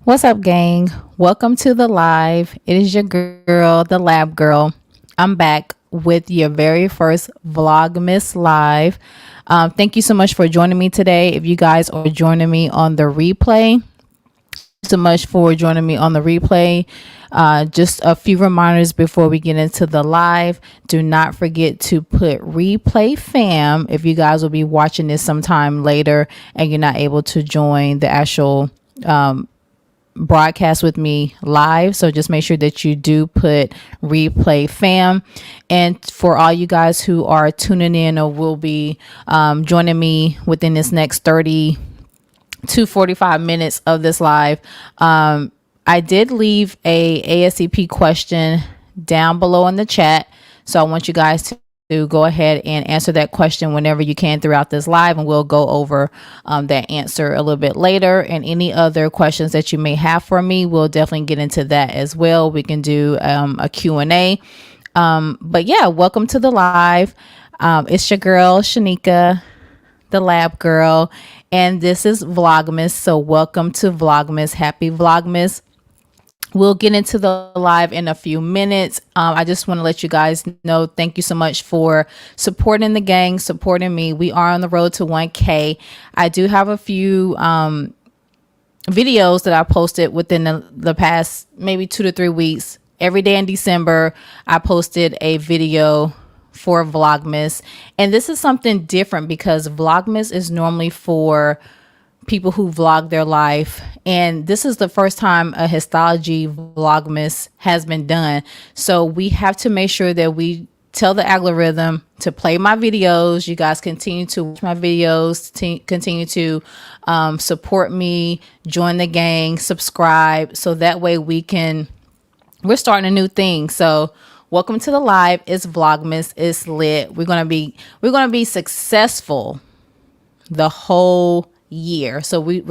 What's up, gang? Welcome to the live. It is your girl, the lab girl. I'm back with your very first Vlogmas live. Thank you so much for joining me today. If you guys are joining me on the replay, so much for joining me on the replay. Just a few reminders before we get into the live. Do not forget to put replay fam if you guys will be watching this sometime later and you're not able to join the actual broadcast with me live. So just make sure that you do put replay fam. And for all you guys who are tuning in or will be joining me within this next 30 to 45 minutes of this live, I did leave a ASCP question down below in the chat. So I want you guys to go ahead and answer that question whenever you can throughout this live, and we'll go over that answer a little bit later. And any other questions that you may have for me, we'll definitely get into that as well. We can do a Q&A. But yeah, welcome to the live. It's your girl Shanika, the lab girl, and this is Vlogmas. So welcome to Vlogmas. Happy Vlogmas. We'll get into the live in a few minutes. I just want to let you guys know, thank you so much for supporting the gang, supporting me. We are on the road to 1K. I do have a few videos that I posted within the past maybe 2 to 3 weeks. Every day in December, I posted a video for Vlogmas. And this is something different because Vlogmas is normally for people who vlog their life, and this is the first time a histology vlogmas has been done. So we have to make sure that we tell the algorithm to play my videos. You guys continue to watch my videos, continue to support me, join the gang, subscribe, so that way we're starting a new thing. So welcome to the live. It's Vlogmas. It's lit. We're gonna be successful the whole year. So we're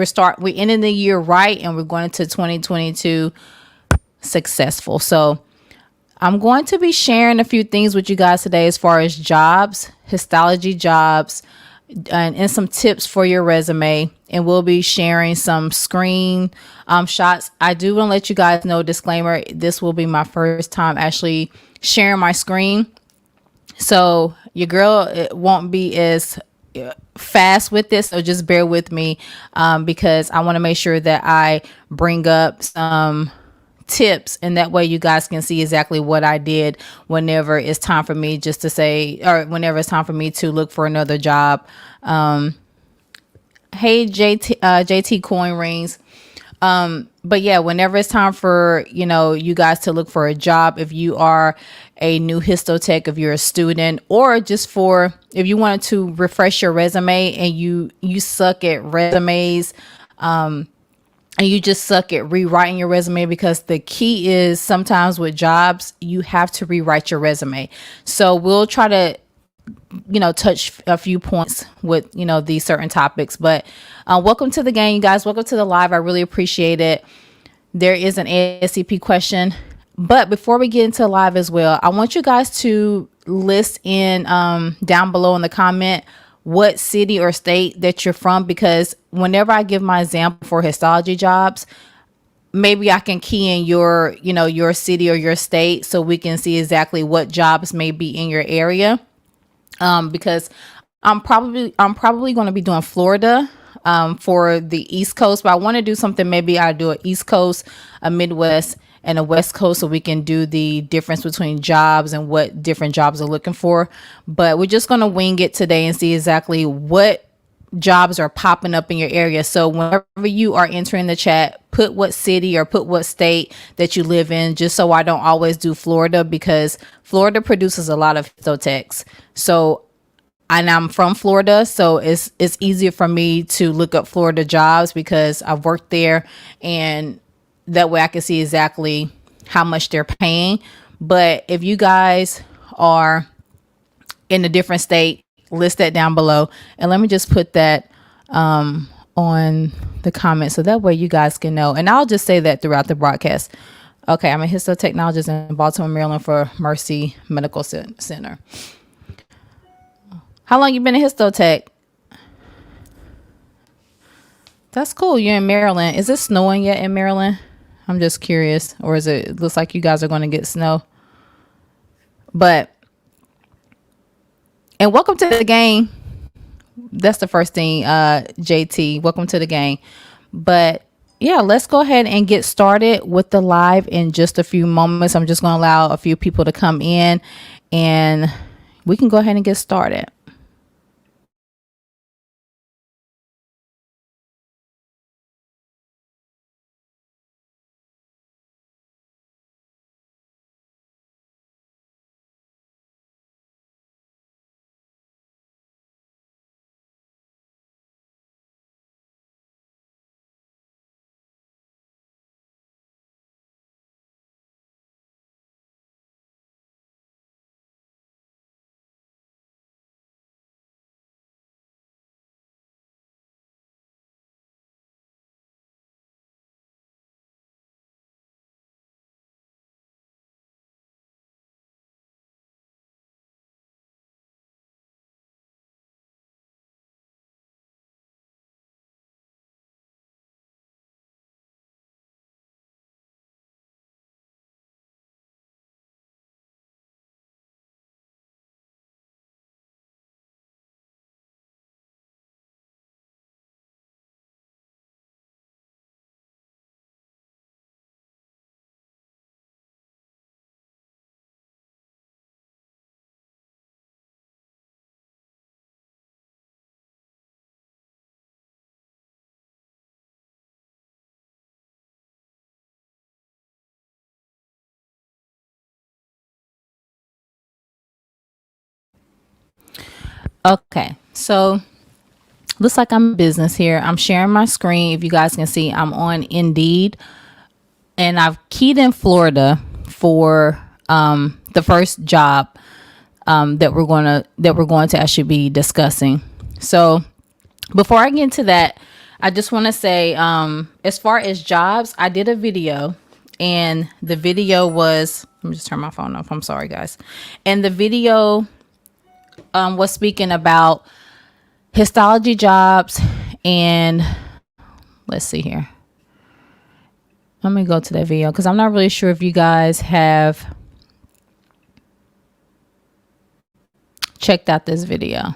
ending the year right, and we're going into 2022 successful. So I'm going to be sharing a few things with you guys today as far as jobs, histology jobs, and some tips for your resume. And we'll be sharing some screen shots. I do want to let you guys know, disclaimer, this will be my first time actually sharing my screen. So your girl, it won't be as fast with this, so just bear with me because I want to make sure that I bring up some tips, and that way you guys can see exactly what I did whenever it's time for me just to say, or whenever it's time for me to look for another job. Hey JT coin rings. But yeah, whenever it's time for, you guys to look for a job, if you are a new histotech, if you're a student, or just if you wanted to refresh your resume and you suck at resumes, and you just suck at rewriting your resume, because the key is sometimes with jobs, you have to rewrite your resume. So we'll try to touch a few points with these certain topics. But welcome to the game, you guys. Welcome to the live. I really appreciate it. There is an ASCP question, but before we get into live as well, I want you guys to list in down below in the comment what city or state that you're from, because whenever I give my example for histology jobs, maybe I can key in your city or your state, so we can see exactly what jobs may be in your area. Because I'm probably going to be doing Florida for the East Coast, but I want to do something. Maybe I do an East Coast, a Midwest, and a West Coast, so we can do the difference between jobs and what different jobs are looking for. But we're just going to wing it today and see exactly what jobs are popping up in your area. So whenever you are entering the chat, put what city or put what state that you live in, just so I don't always do Florida, because Florida produces a lot of histotechs. So, and I'm from Florida, so it's easier for me to look up Florida jobs because I've worked there, and that way I can see exactly how much they're paying. But if you guys are in a different state, list that down below, and let me just put that on the comment, so that way you guys can know. And I'll just say that throughout the broadcast. Okay, I'm a histotechnologist in Baltimore, Maryland for Mercy Medical Center. How long you been a histotech? That's cool. You're in Maryland. Is it snowing yet in Maryland? I'm just curious. Or is it looks like you guys are going to get snow? But, and welcome to the game. That's the first thing, JT. Welcome to the game. But yeah, let's go ahead and get started with the live in just a few moments. I'm just going to allow a few people to come in and we can go ahead and get started. Okay, so looks like I'm in business here. I'm sharing my screen. If you guys can see, I'm on Indeed, and I've keyed in Florida for the first job that we're going to actually be discussing. So before I get into that, I just want to say, as far as jobs, I did a video, and the video was, let me just turn my phone off. I'm sorry, guys. And the video was speaking about histology jobs, and let's see here. Let me go to that video because I'm not really sure if you guys have checked out this video.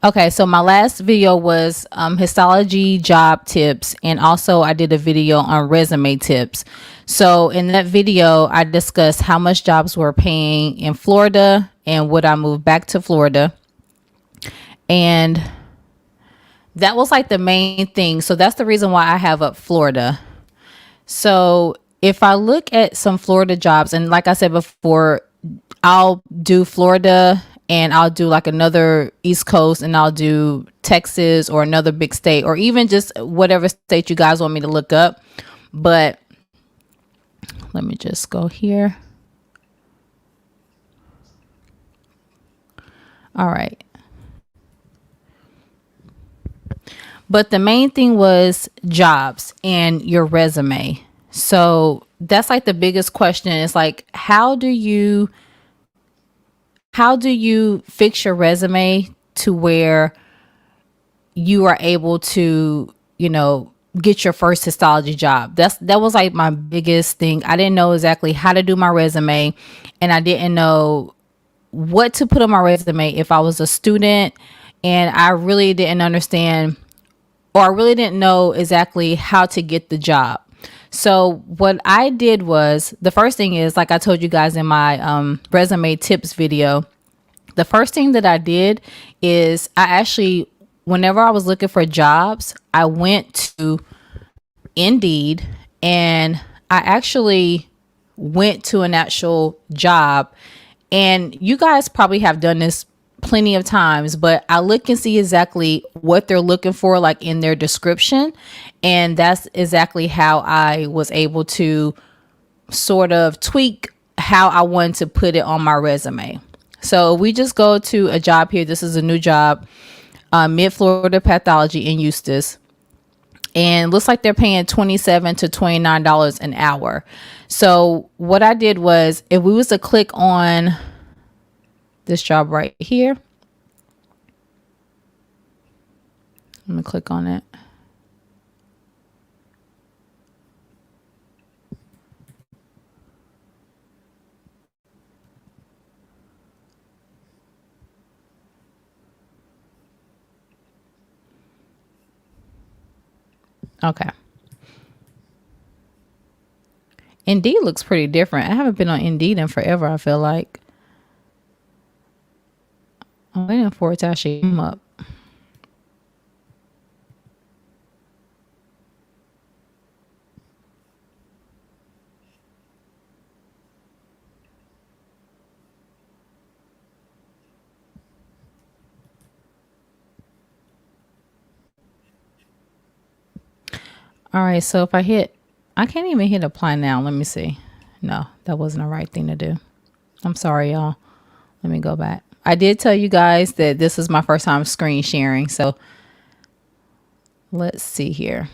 Okay, so my last video was histology job tips, and also I did a video on resume tips. So in that video, I discussed how much jobs were paying in Florida and would I move back to Florida. And that was like the main thing. So that's the reason why I have up Florida. So if I look at some Florida jobs, and like I said before, I'll do Florida and I'll do like another East Coast, and I'll do Texas or another big state, or even just whatever state you guys want me to look up. But let me just go here. All right. But the main thing was jobs and your resume. So that's like the biggest question. It's like, how do you fix your resume to where you are able to, get your first histology job? That was like my biggest thing. I didn't know exactly how to do my resume, and I didn't know what to put on my resume if I was a student, and I really didn't understand, or I really didn't know exactly how to get the job. So what I did was, the first thing is, like I told you guys in my resume tips video, the first thing that I did is I actually, whenever I was looking for jobs, I went to Indeed, and I actually went to an actual job. And you guys probably have done this plenty of times, but I look and see exactly what they're looking for, like in their description. And that's exactly how I was able to sort of tweak how I wanted to put it on my resume. So we just go to a job here. This is a new job, Mid Florida Pathology in Eustis. and looks like they're paying $27 to $29 an hour. So what I did was, if we was to click on this job right here, let me click on it. Okay. Indeed looks pretty different. I haven't been on Indeed in forever, I feel like. I'm waiting for it to actually come up. All right, so if I can't even hit apply now. Let me see. No, that wasn't the right thing to do. I'm sorry, y'all. Let me go back. I did tell you guys that this is my first time screen sharing. So let's see here.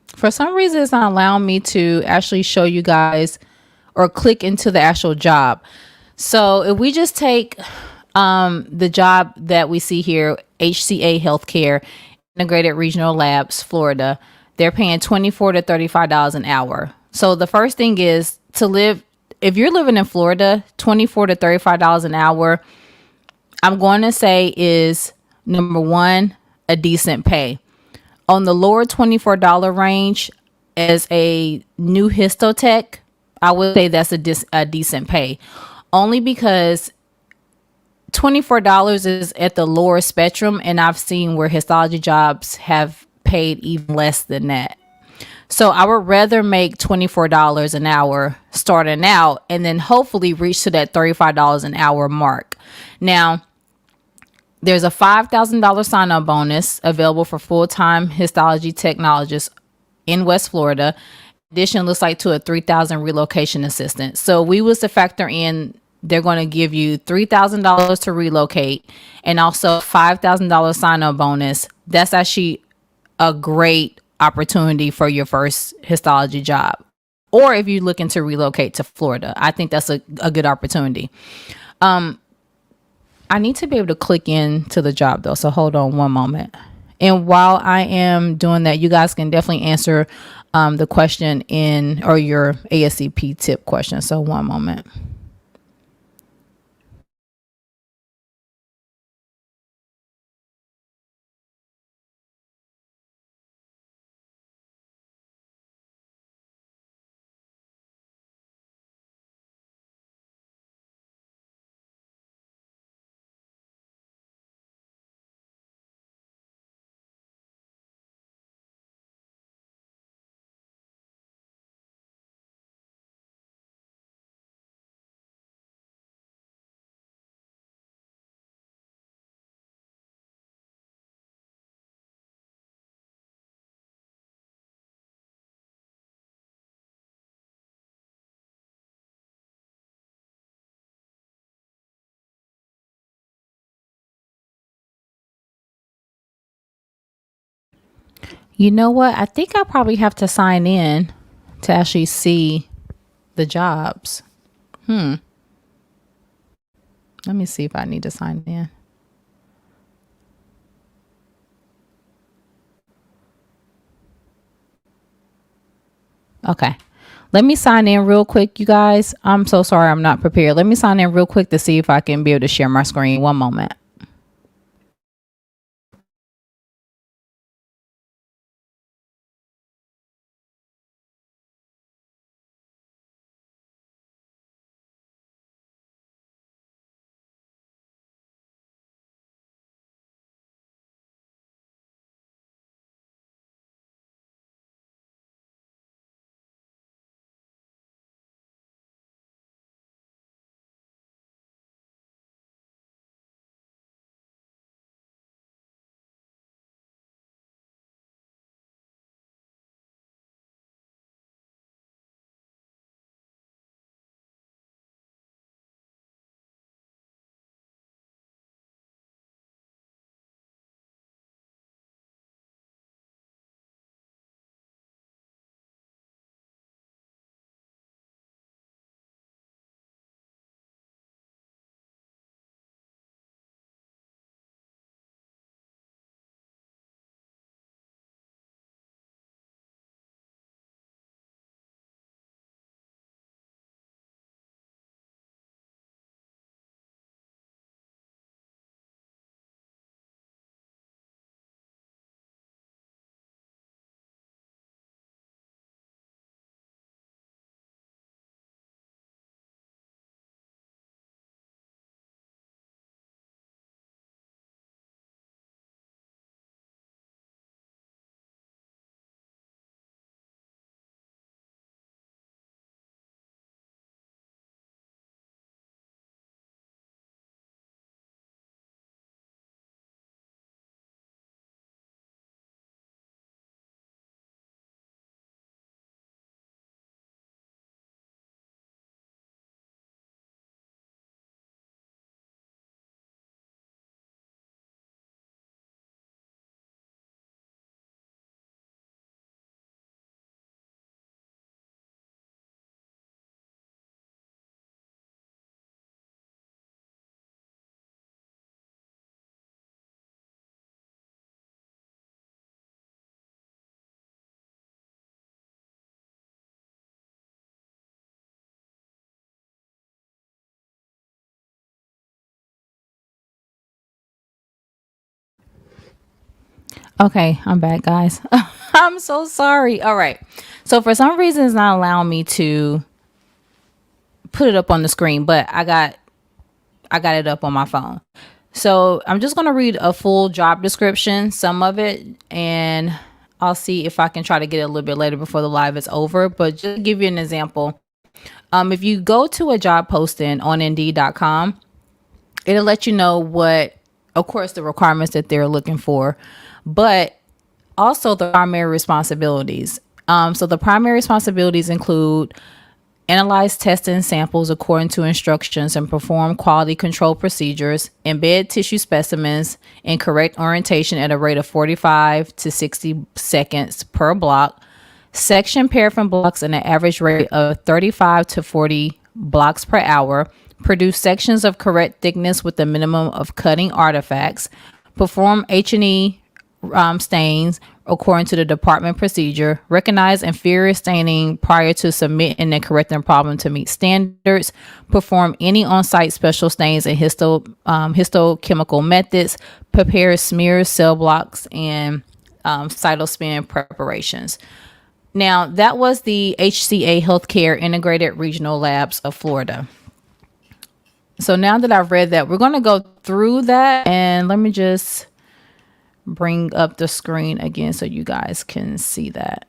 For some reason, it's not allowing me to actually show you guys or click into the actual job. So if we just take the job that we see here, HCA Healthcare, Integrated Regional Labs, Florida, they're paying $24 to $35 an hour. So the first thing is to live, if you're living in Florida, $24 to $35 an hour, I'm going to say is number one, a decent pay. On the lower $24 range, as a new histotech, I would say that's a decent pay. Only because $24 is at the lower spectrum, and I've seen where histology jobs have paid even less than that. So I would rather make $24 an hour starting out, and then hopefully reach to that $35 an hour mark. Now, there's a $5,000 sign-up bonus available for full-time histology technologists in West Florida. Addition looks like to a $3,000 relocation assistance. So we was to factor in, they're going to give you $3,000 to relocate and also $5,000 sign-up bonus. That's actually a great opportunity for your first histology job. Or if you're looking to relocate to Florida, I think that's a good opportunity. I need to be able to click into the job though. So hold on one moment. And while I am doing that, you guys can definitely answer the question in, or your ASCP tip question. So one moment. You know what? I think I probably have to sign in to actually see the jobs. Let me see if I need to sign in. Okay. Let me sign in real quick, you guys. I'm so sorry I'm not prepared. Let me sign in real quick to see if I can be able to share my screen. One moment. Okay, I'm back, guys. I'm so sorry. All right. So for some reason, it's not allowing me to put it up on the screen, but I got it up on my phone. So I'm just gonna read a full job description, some of it, and I'll see if I can try to get it a little bit later before the live is over. But just to give you an example, if you go to a job posting on Indeed.com, it'll let you know what, of course, the requirements that they're looking for, but also the primary responsibilities. So the primary responsibilities include analyze testing samples according to instructions and perform quality control procedures, embed tissue specimens in correct orientation at a rate of 45 to 60 seconds per block, section paraffin blocks at an average rate of 35 to 40 blocks per hour, produce sections of correct thickness with a minimum of cutting artifacts, perform H&E stains according to the department procedure, recognize inferior staining prior to submitting and correcting the problem to meet standards, perform any on-site special stains and histochemical methods, prepare smears, cell blocks, and cytospin preparations. Now, that was the HCA Healthcare Integrated Regional Labs of Florida. So now that I've read that, we're going to go through that, and let me just bring up the screen again so you guys can see that.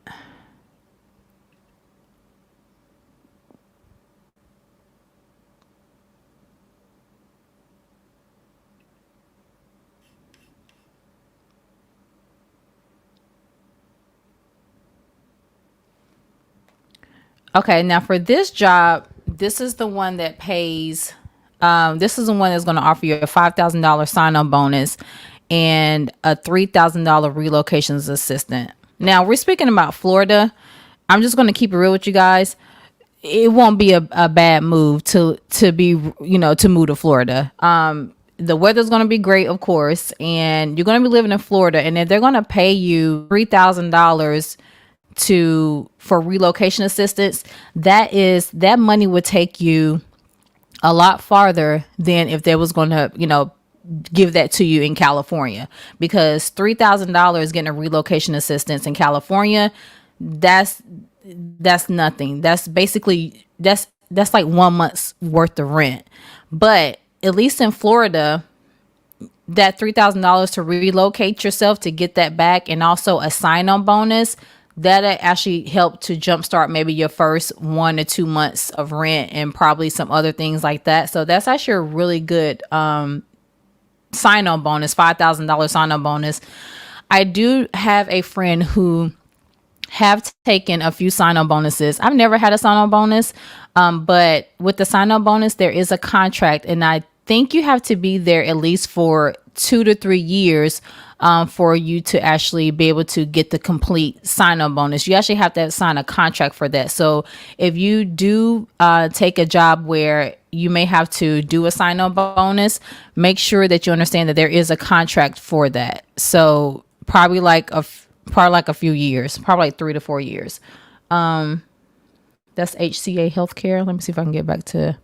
Okay, now for this job, this is the one that pays. This is the one that's going to offer you a $5,000 sign-on bonus and a $3,000 relocations assistant. Now we're speaking about Florida. I'm just going to keep it real with you guys. It won't be a bad move to be, to move to Florida. The weather's going to be great, of course, and you're going to be living in Florida, and if they're going to pay you $3,000 for relocation assistance, that money would take you a lot farther than if they was going to, give that to you in California, because $3,000 getting a relocation assistance in California, that's nothing. That's basically that's like 1 month's worth of rent. But at least in Florida, that $3,000 to relocate yourself, to get that back, and also a sign-on bonus, that actually help to jumpstart maybe your first 1 to 2 months of rent and probably some other things like that. So that's actually a really good sign-on bonus, $5,000 sign-on bonus. I do have a friend who have taken a few sign-on bonuses. I've never had a sign-on bonus, but with the sign-on bonus, there is a contract, and I think you have to be there at least for 2 to 3 years for you to actually be able to get the complete sign-on bonus. You actually have to sign a contract for that. So if you do take a job where you may have to do a sign-on bonus, make sure that you understand that there is a contract for that. So probably like a few years, probably like 3 to 4 years. That's HCA Healthcare. Let me see if I can get back to.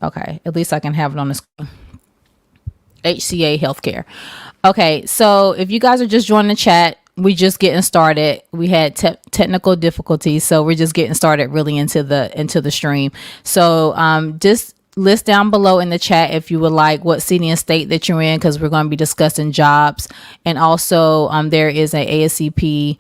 Okay, at least I can have it on the screen. HCA Healthcare. Okay, so if you guys are just joining the chat, we just getting started. We had technical difficulties, so we're just getting started really into the stream. So just list down below in the chat if you would like what city and state that you're in, because we're going to be discussing jobs. And also there is a ASCP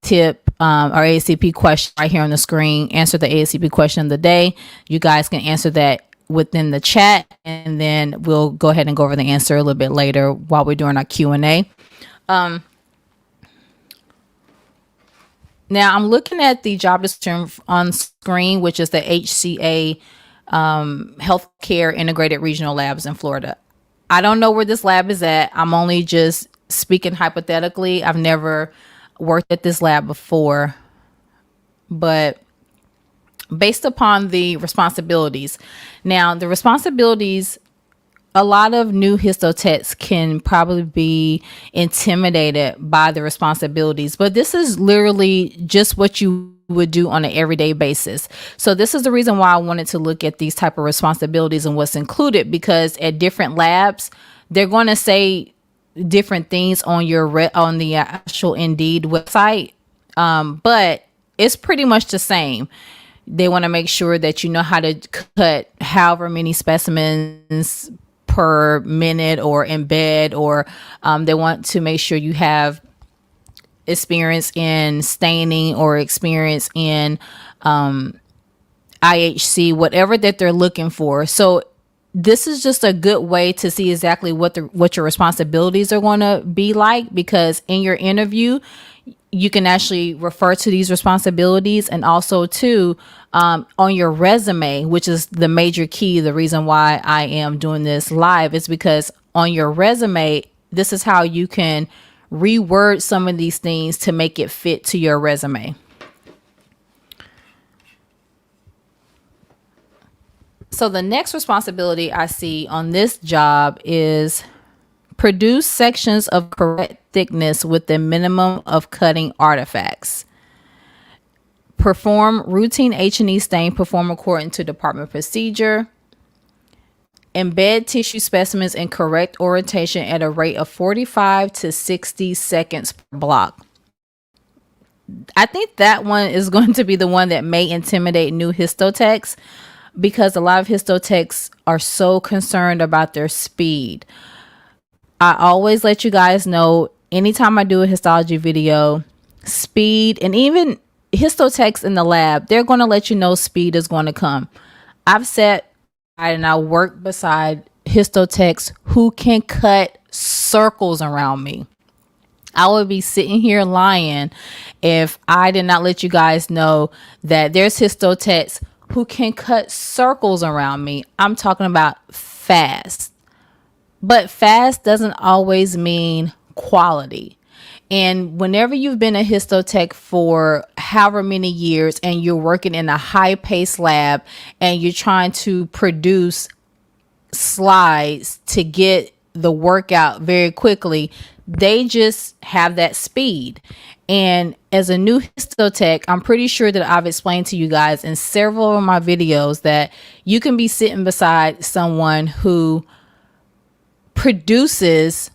tip or ASCP question right here on the screen. Answer the ASCP question of the day. You guys can answer that within the chat, and then we'll go ahead and go over the answer a little bit later while we're doing our Q&A. Now I'm looking at the job description on screen, which is the HCA Healthcare Integrated Regional Labs in Florida. I don't know where this lab is at. I'm only just speaking hypothetically. I've never worked at this lab before, but based upon the responsibilities. Now, the responsibilities, a lot of new histotechs can probably be intimidated by the responsibilities, but this is literally just what you would do on an everyday basis. So this is the reason why I wanted to look at these type of responsibilities and what's included, because at different labs, they're going to say different things on your on the actual Indeed website, but it's pretty much the same. They want to make sure that you know how to cut however many specimens per minute or embed, or they want to make sure you have experience in staining or experience in IHC, whatever that they're looking for. So this is just a good way to see exactly what your responsibilities are going to be like, because in your interview you can actually refer to these responsibilities, and also too on your resume, which is the major key. The reason why I am doing this live is because on your resume, this is how you can reword some of these things to make it fit to your resume. So the next responsibility I see on this job is produce sections of correct thickness with the minimum of cutting artifacts. Perform routine H&E stain, perform according to department procedure. Embed tissue specimens in correct orientation at a rate of 45 to 60 seconds per block. I think that one is going to be the one that may intimidate new histotechs, because a lot of histotechs are so concerned about their speed. I always let you guys know, anytime I do a histology video, speed, and even histotechs in the lab, they're going to let you know speed is going to come. I've sat and I work beside histotechs who can cut circles around me. I would be sitting here lying if I did not let you guys know that there's histotechs who can cut circles around me. I'm talking about fast. But fast doesn't always mean quality. And whenever you've been a histotech for however many years and you're working in a high-paced lab and you're trying to produce slides to get the work out very quickly, they just have that speed. And as a new histotech, I'm pretty sure that I've explained to you guys in several of my videos that you can be sitting beside someone who produces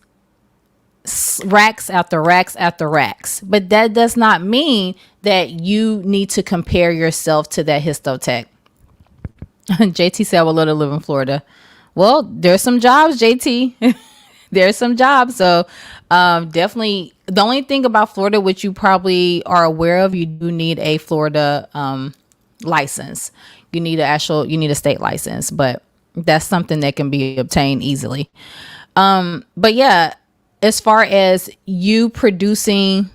racks after racks after racks, but that does not mean that you need to compare yourself to that histotech. JT said I would love to live in Florida. Well, there's some jobs, JT. There's some jobs. So definitely, the only thing about Florida, which you probably are aware of, you do need a Florida license. You need a state license, but that's something that can be obtained easily. But yeah, as far as you producing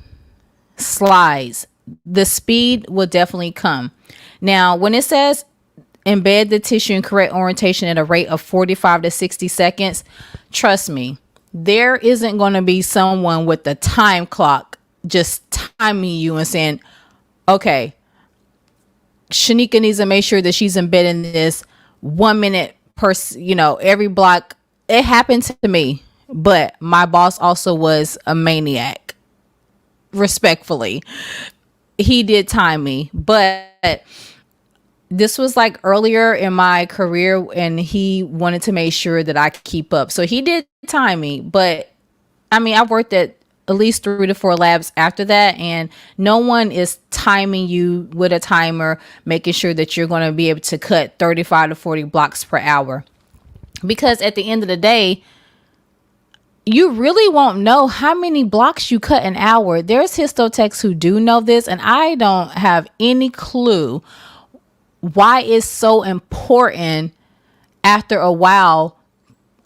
slides, the speed will definitely come. Now, when it says embed the tissue in correct orientation at a rate of 45 to 60 seconds, trust me, there isn't going to be someone with the time clock just timing you and saying, okay, Shanika needs to make sure that she's embedding this 1 minute per, every block. It happened to me, but my boss also was a maniac. Respectfully, he did time me, but this was like earlier in my career and he wanted to make sure that I could keep up. So he did time me, but I mean, I worked at least 3 to 4 labs after that, and no one is timing you with a timer, making sure that you're going to be able to cut 35 to 40 blocks per hour. Because at the end of the day, you really won't know how many blocks you cut an hour. There's histotechs who do know this, and I don't have any clue why it's so important. After a while,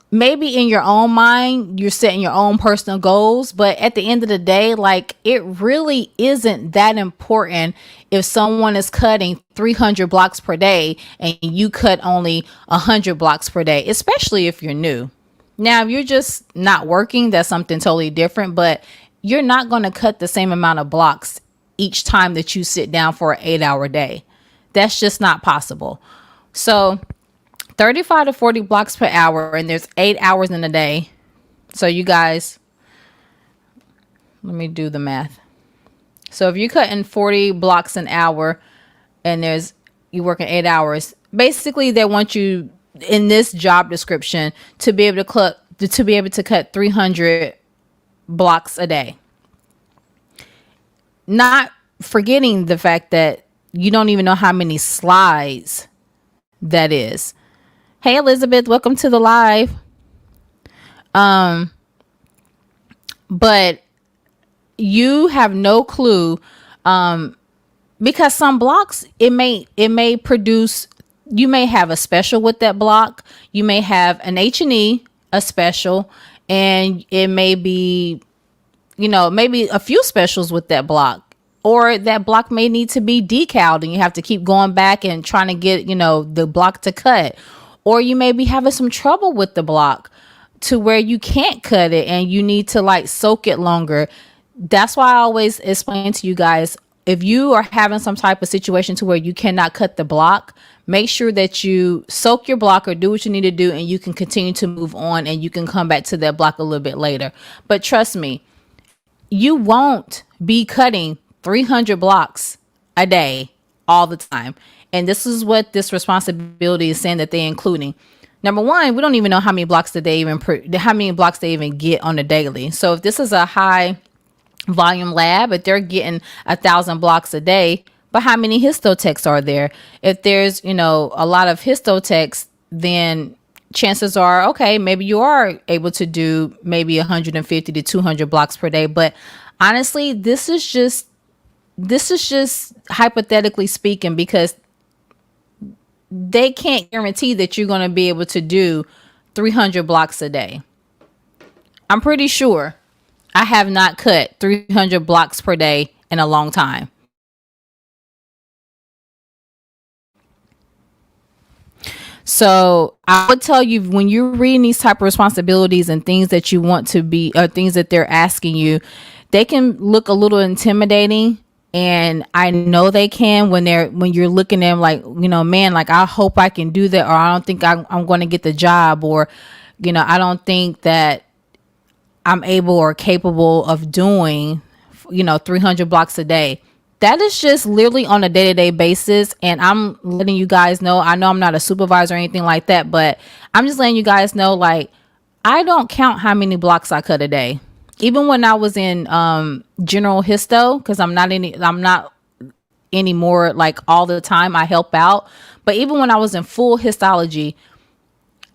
maybe in your own mind, you're setting your own personal goals, but at the end of the day, like, it really isn't that important if someone is cutting 300 blocks per day and you cut only 100 blocks per day, especially if you're new. Now, if you're just not working, that's something totally different, but you're not going to cut the same amount of blocks each time that you sit down for an 8-hour day. That's just not possible. So 35 to 40 blocks per hour, and there's 8 hours in a day. So you guys, let me do the math. So if you're cutting 40 blocks an hour and you working 8 hours, basically they want you in this job description to be able to cut 300 blocks a day. Not forgetting the fact that you don't even know how many slides that is. Hey Elizabeth, welcome to the live. But you have no clue, because some blocks it may produce, you may have a special with that block, you may have an H&E, a special, and it may be, maybe a few specials with that block, or that block may need to be decaled and you have to keep going back and trying to get, the block to cut, or you may be having some trouble with the block to where you can't cut it and you need to like soak it longer. That's why I always explain to you guys, if you are having some type of situation to where you cannot cut the block, make sure that you soak your block or do what you need to do, and you can continue to move on and you can come back to that block a little bit later. But trust me, you won't be cutting 300 blocks a day all the time. And this is what this responsibility is saying that they're including. Number one, we don't even know how many blocks they even get on a daily. So if this is a high volume lab, if they're getting 1,000 blocks a day, but how many histotechs are there? If there's, a lot of histotechs, then chances are, okay, maybe you are able to do maybe 150 to 200 blocks per day. But honestly, this is just hypothetically speaking, because they can't guarantee that you're going to be able to do 300 blocks a day. I'm pretty sure I have not cut 300 blocks per day in a long time. So I would tell you, when you're reading these type of responsibilities and things that you want to be, or things that they're asking you, they can look a little intimidating. And I know they can when you're looking at them like, man, like I hope I can do that, or I don't think I'm going to get the job, or, I don't think that I'm able or capable of doing, 300 blocks a day. That is just literally on a day-to-day basis. And I'm letting you guys know, I know I'm not a supervisor or anything like that, but I'm just letting you guys know, like, I don't count how many blocks I cut a day. Even when I was in general histo, because I'm not anymore like all the time, I help out. But even when I was in full histology,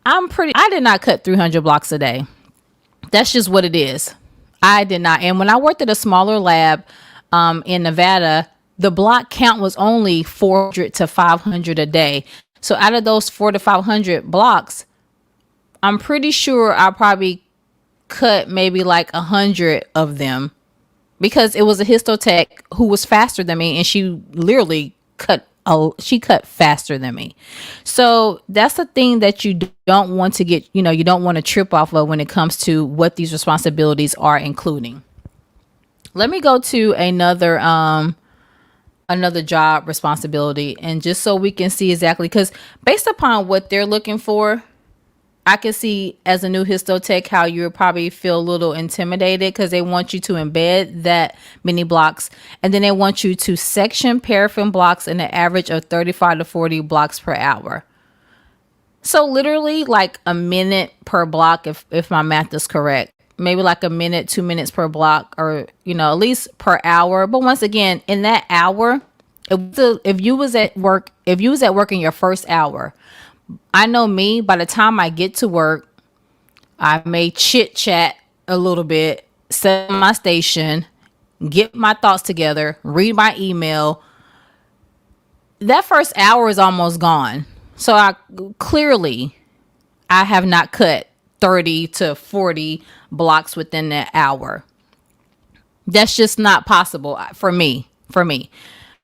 I did not cut 300 blocks a day. That's just what it is. I did not. And when I worked at a smaller lab in Nevada, the block count was only 400 to 500 a day. So out of those 400 to 500 blocks, I'm pretty sure I probably cut maybe like 100 of them, because it was a histotech who was faster than me, and she literally cut faster than me. So that's the thing that you don't want to get, you don't want to trip off of when it comes to what these responsibilities are including. Let me go to another job responsibility, and just so we can see exactly, because based upon what they're looking for, I can see as a new histotech how you would probably feel a little intimidated, because they want you to embed that many blocks, and then they want you to section paraffin blocks in an average of 35 to 40 blocks per hour. So literally like a minute per block, if my math is correct. Maybe like a minute, 2 minutes per block, or at least per hour. But once again, in that hour, if you was at work in your first hour, I know me, by the time I get to work, I may chit chat a little bit, set my station, get my thoughts together, read my email. That first hour is almost gone. So I have not cut 30 to 40 blocks within that hour. That's just not possible for me.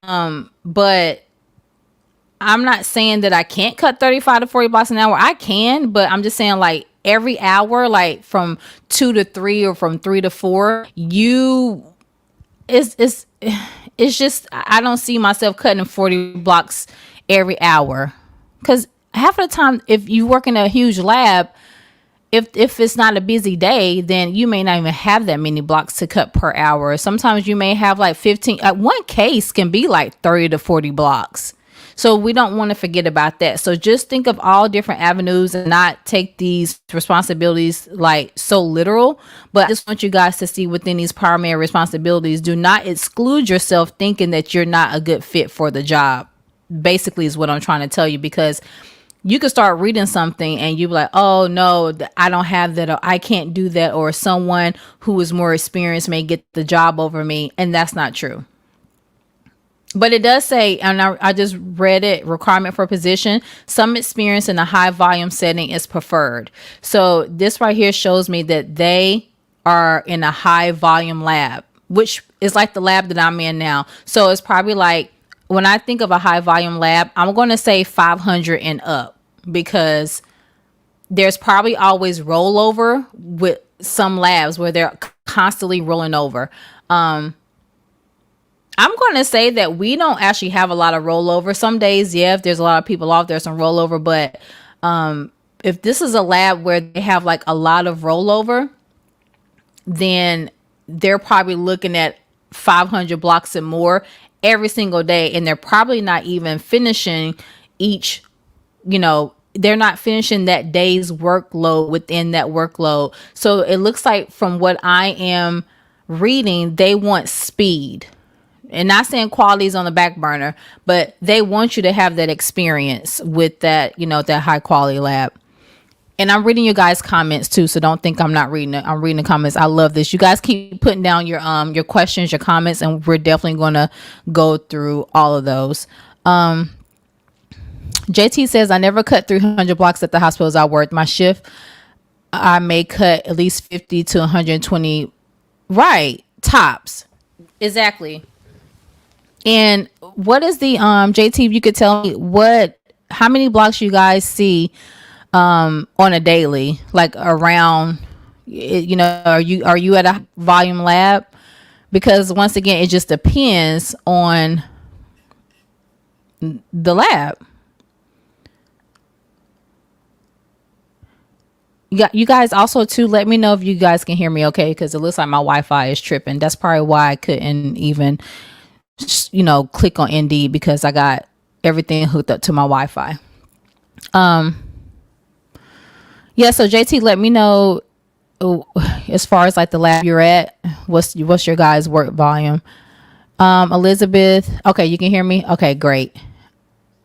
But I'm not saying that I can't cut 35 to 40 blocks an hour. I can, but I'm just saying, like, every hour, like from 2 to 3 or from 3 to 4, it's just, I don't see myself cutting 40 blocks every hour. Because half of the time, if you work in a huge lab, if it's not a busy day, then you may not even have that many blocks to cut per hour. Sometimes you may have like 15. One case can be like 30 to 40 blocks. So we don't want to forget about that. So just think of all different avenues and not take these responsibilities like so literal. But I just want you guys to see within these primary responsibilities, do not exclude yourself thinking that you're not a good fit for the job. Basically is what I'm trying to tell you, because you could start reading something and you be like, oh no, I don't have that, or I can't do that, or someone who is more experienced may get the job over me. And that's not true. But it does say, and I just read it, requirement for position, some experience in a high volume setting is preferred. So this right here shows me that they are in a high volume lab, which is like the lab that I'm in now. So it's probably like, when I think of a high volume lab, I'm going to say 500 and up, because there's probably always rollover with some labs where they're constantly rolling over. I'm going to say that we don't actually have a lot of rollover. Some days, yeah, if there's a lot of people off, there's some rollover. But if this is a lab where they have like a lot of rollover, then they're probably looking at 500 blocks and more every single day. And they're probably not even finishing each, they're not finishing that day's workload within that workload. So it looks like, from what I am reading, they want speed. And not saying quality is on the back burner, but they want you to have that experience with that, that high quality lab. And I'm reading your guys' comments too, so don't think I'm not reading it. I'm reading the comments. I love this. You guys keep putting down your questions, your comments, and we're definitely gonna go through all of those. JT says, I never cut 300 blocks at the hospitals I worked. My shift, I may cut at least 50 to 120. Right, tops. Exactly. And what is the JT, if you could tell me how many blocks you guys see on a daily, like around, are you at a volume lab? Because once again, it just depends on the lab. You guys also too, let me know if you guys can hear me okay, because it looks like my Wi-Fi is tripping. That's probably why I couldn't even click on Indeed, because I got everything hooked up to my Wi-Fi. Yeah, so JT, let me know as far as like the lab you're at, what's your guys' work volume. Elizabeth, okay, you can hear me? Okay, great.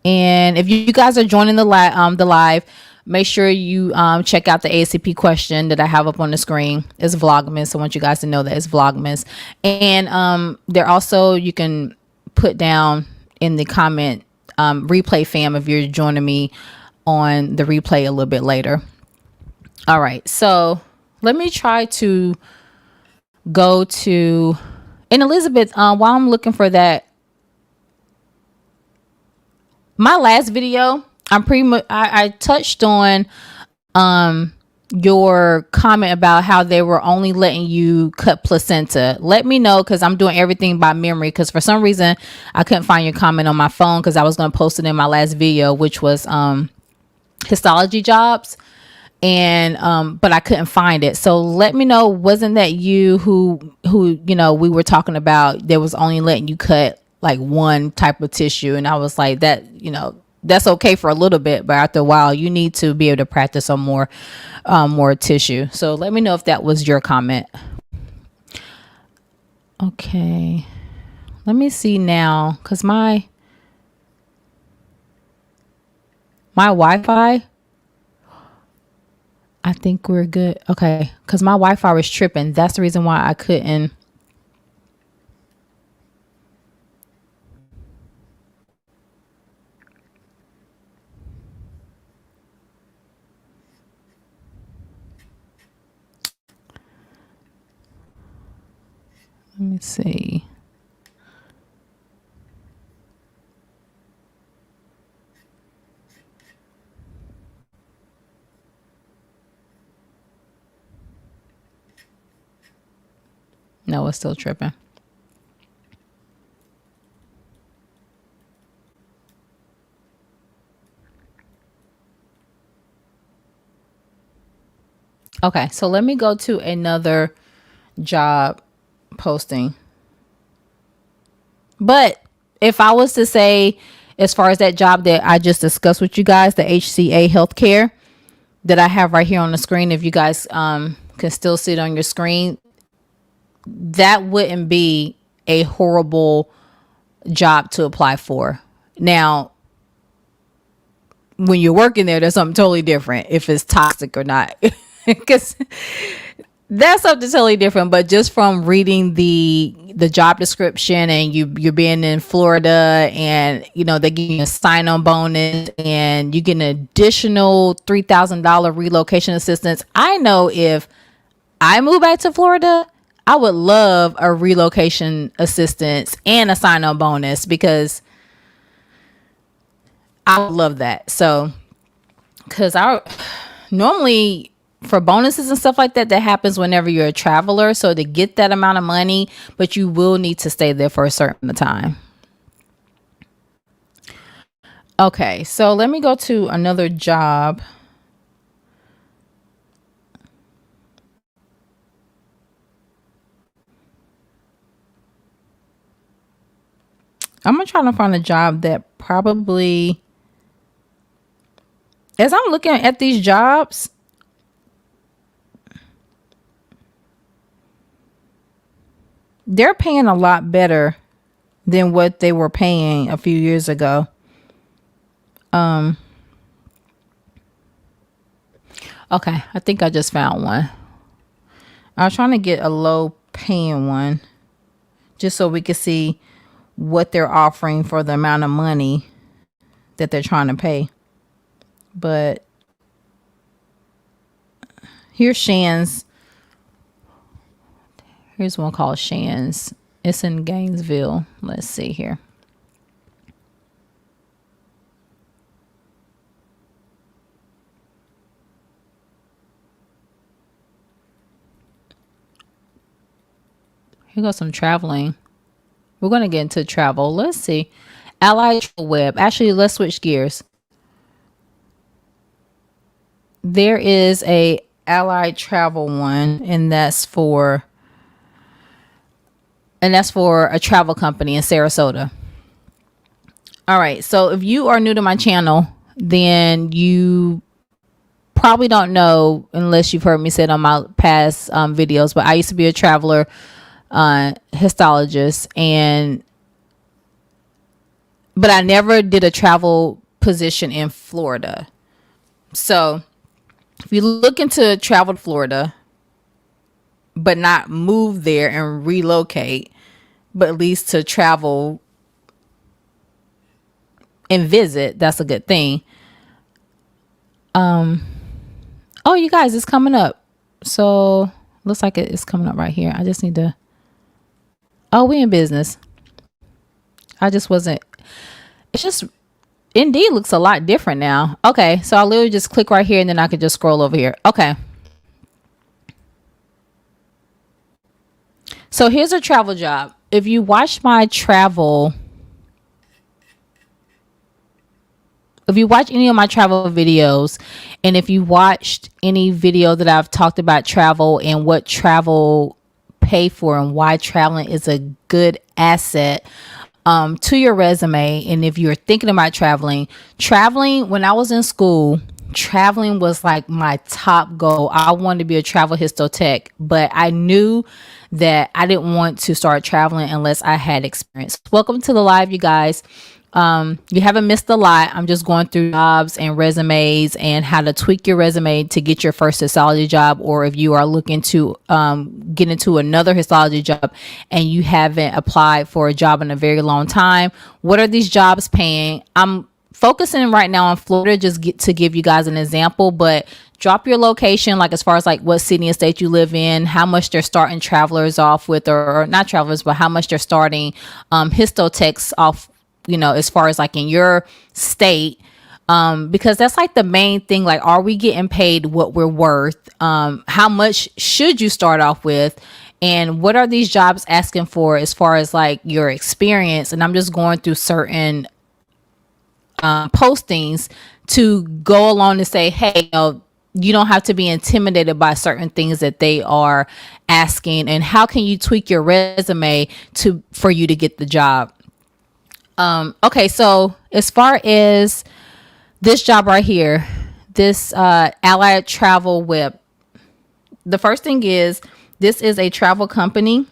And if you guys are joining the live, make sure you check out the ACP question that I have up on the screen. It's Vlogmas. I want you guys to know that it's Vlogmas. And there also, you can put down in the comment, replay fam, if you're joining me on the replay a little bit later. All right. So let me try to go to, and Elizabeth, while I'm looking for that, my last video, I'm pretty much, I touched on your comment about how they were only letting you cut placenta. Let me know, because I'm doing everything by memory, because for some reason I couldn't find your comment on my phone, because I was going to post it in my last video, which was histology jobs, and but I couldn't find it. So let me know, wasn't that you who we were talking about, they was only letting you cut like one type of tissue? And I was like, that that's okay for a little bit, but after a while you need to be able to practice on more tissue. So let me know if that was your comment. Okay, let me see now, because my Wi-Fi, I think we're good. Okay, because my Wi-Fi was tripping. That's the reason why I couldn't. Let me see. No, it's still tripping. Okay, so let me go to another job posting. But if I was to say, as far as that job that I just discussed with you guys, the HCA healthcare that I have right here on the screen, if you guys can still see it on your screen, that wouldn't be a horrible job to apply for. Now, when you're working there, there's something totally different if it's toxic or not. Because that's something totally different. But just from reading the job description, and you're being in Florida, and they give you a sign-on bonus, and you get an additional $3,000 relocation assistance. I know if I move back to Florida, I would love a relocation assistance and a sign-on bonus, because I would love that. So, because I normally, for bonuses and stuff like that, that happens whenever you're a traveler. So to get that amount of money, but you will need to stay there for a certain time. Okay, so let me go to another job. I'm gonna try to find a job that probably, as I'm looking at these jobs, they're paying a lot better than what they were paying a few years ago. Okay, I think I just found one. I was trying to get a low paying one just so we could see what they're offering for the amount of money that they're trying to pay. But here's Shan's. Here's one called Shan's. It's in Gainesville. Let's see here. Here goes some traveling. We're going to get into travel. Let's see. Allied Web. Actually, let's switch gears. There is a Allied Travel one, and that's for a travel company in Sarasota. All right. So if you are new to my channel, then you probably don't know, unless you've heard me say it on my past videos, but I used to be a traveler histologist, but I never did a travel position in Florida. So if you look into travel to Florida, but not move there and relocate, but at least to travel and visit, that's a good thing. Oh, you guys, it's coming up. So looks like it's coming up right here. I just need to, oh, we in business. I just wasn't, it's just, Indeed looks a lot different now. Okay, so I literally just click right here, and then I can just scroll over here. Okay. So here's a travel job. If you watch my travel, if you watch any of my travel videos, and if you watched any video that I've talked about travel and what travel pay for and why traveling is a good asset to your resume, and if you're thinking about traveling, when I was in school, traveling was like my top goal. I wanted to be a travel histotech, but I knew that I didn't want to start traveling unless I had experience. Welcome to the live, you guys. You haven't missed a lot. I'm just going through jobs and resumes and how to tweak your resume to get your first histology job, or if you are looking to get into another histology job and you haven't applied for a job in a very long time. What are these jobs paying? I'm focusing right now on Florida, just to give you guys an example, but drop your location, like as far as like what city and state you live in, how much they're starting travelers off with, or not travelers, but how much they're starting histotechs off, as far as like in your state, because that's like the main thing. Like, are we getting paid what we're worth? How much should you start off with? And what are these jobs asking for as far as like your experience? And I'm just going through certain postings to go along and say, hey, you don't have to be intimidated by certain things that they are asking, and how can you tweak your resume for you to get the job. Okay, so as far as this job right here, this Allied Travel Web, the first thing is this is a travel company,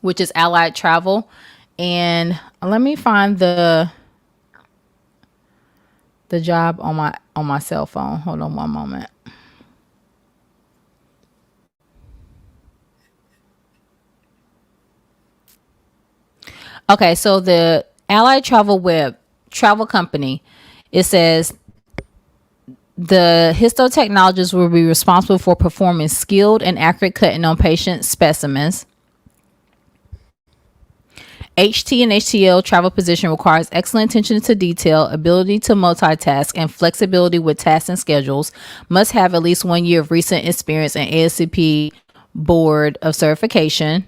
which is Allied Travel. And let me find the job on my cell phone. Hold on one moment. Okay, so the Allied Travel Web travel company, it says the histotechnologist will be responsible for performing skilled and accurate cutting on patient specimens. HT and HTL travel position requires excellent attention to detail, ability to multitask, and flexibility with tasks and schedules. Must have at least 1 year of recent experience in ASCP board of certification.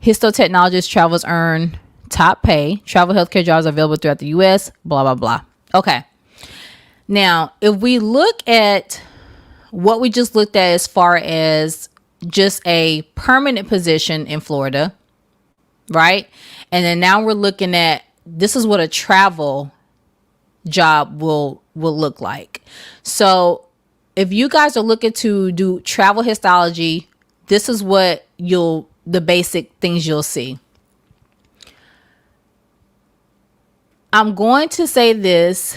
Histotechnologist travels earn top pay. Travel healthcare jobs are available throughout the U.S. Blah, blah, blah. Okay. Now, if we look at what we just looked at as far as just a permanent position in Florida, right? And then now we're looking at, this is what a travel job will look like. So if you guys are looking to do travel histology, this is what the basic things you'll see. I'm going to say this,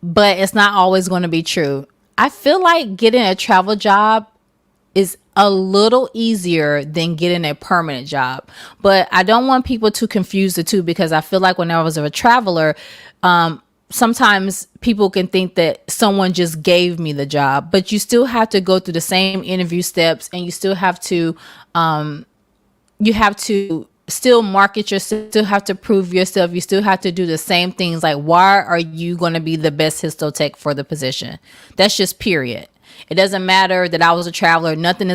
but it's not always going to be true. I feel like getting a travel job is a little easier than getting a permanent job, but I don't want people to confuse the two, because I feel like when I was a traveler, sometimes people can think that someone just gave me the job, but you still have to go through the same interview steps, and you still have to still market yourself, still have to prove yourself. You still have to do the same things. Like, why are you going to be the best histotech for the position? That's just period. It doesn't matter that I was a traveler. Nothing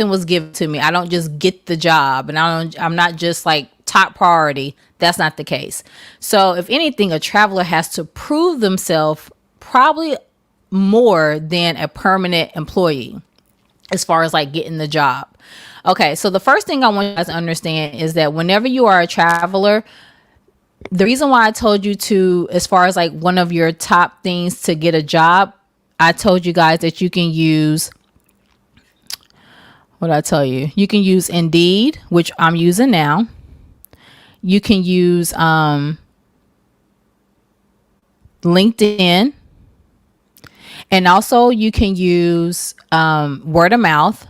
was given to me. I don't just get the job, and I'm not just like top priority. That's not the case. So if anything, a traveler has to prove themselves probably more than a permanent employee as far as like getting the job. Okay, so the first thing I want you guys to understand is that whenever you are a traveler, the reason why I told you to, as far as like one of your top things to get a job, I told you guys that you can use, what did I tell you? You can use Indeed, which I'm using now. You can use LinkedIn. And also you can use word of mouth.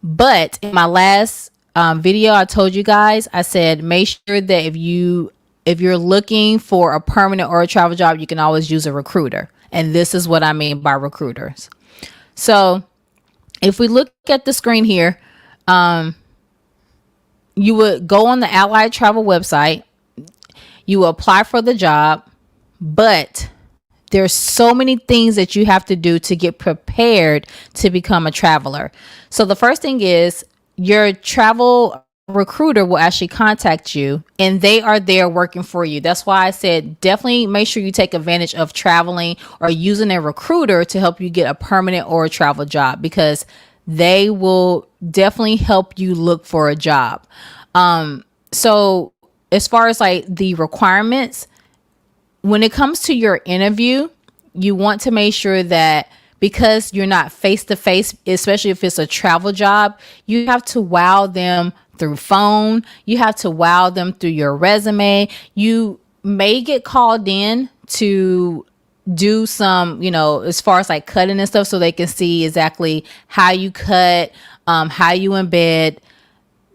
But in my last video, I told you guys, I said, make sure that if you're looking for a permanent or a travel job, you can always use a recruiter. And this is what I mean by recruiters. So if we look at the screen here, you would go on the Allied Travel website, you will apply for the job, but there's so many things that you have to do to get prepared to become a traveler. So the first thing is your travel recruiter will actually contact you, and they are there working for you. That's why I said definitely make sure you take advantage of traveling or using a recruiter to help you get a permanent or a travel job, because they will definitely help you look for a job. So as far as like the requirements, when it comes to your interview, you want to make sure that, because you're not face to face, especially if it's a travel job, you have to wow them through phone. You have to wow them through your resume. You may get called in to do some, as far as like cutting and stuff, so they can see exactly how you cut, how you embed.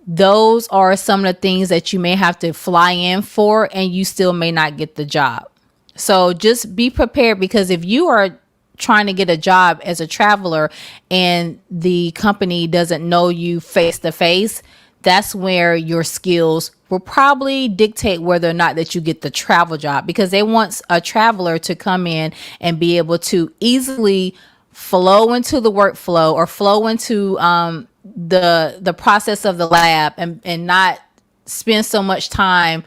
Those are some of the things that you may have to fly in for, and you still may not get the job. So just be prepared, because if you are trying to get a job as a traveler and the company doesn't know you face to face, that's where your skills will probably dictate whether or not that you get the travel job, because they want a traveler to come in and be able to easily flow into the workflow or flow into the process of the lab, and not spend so much time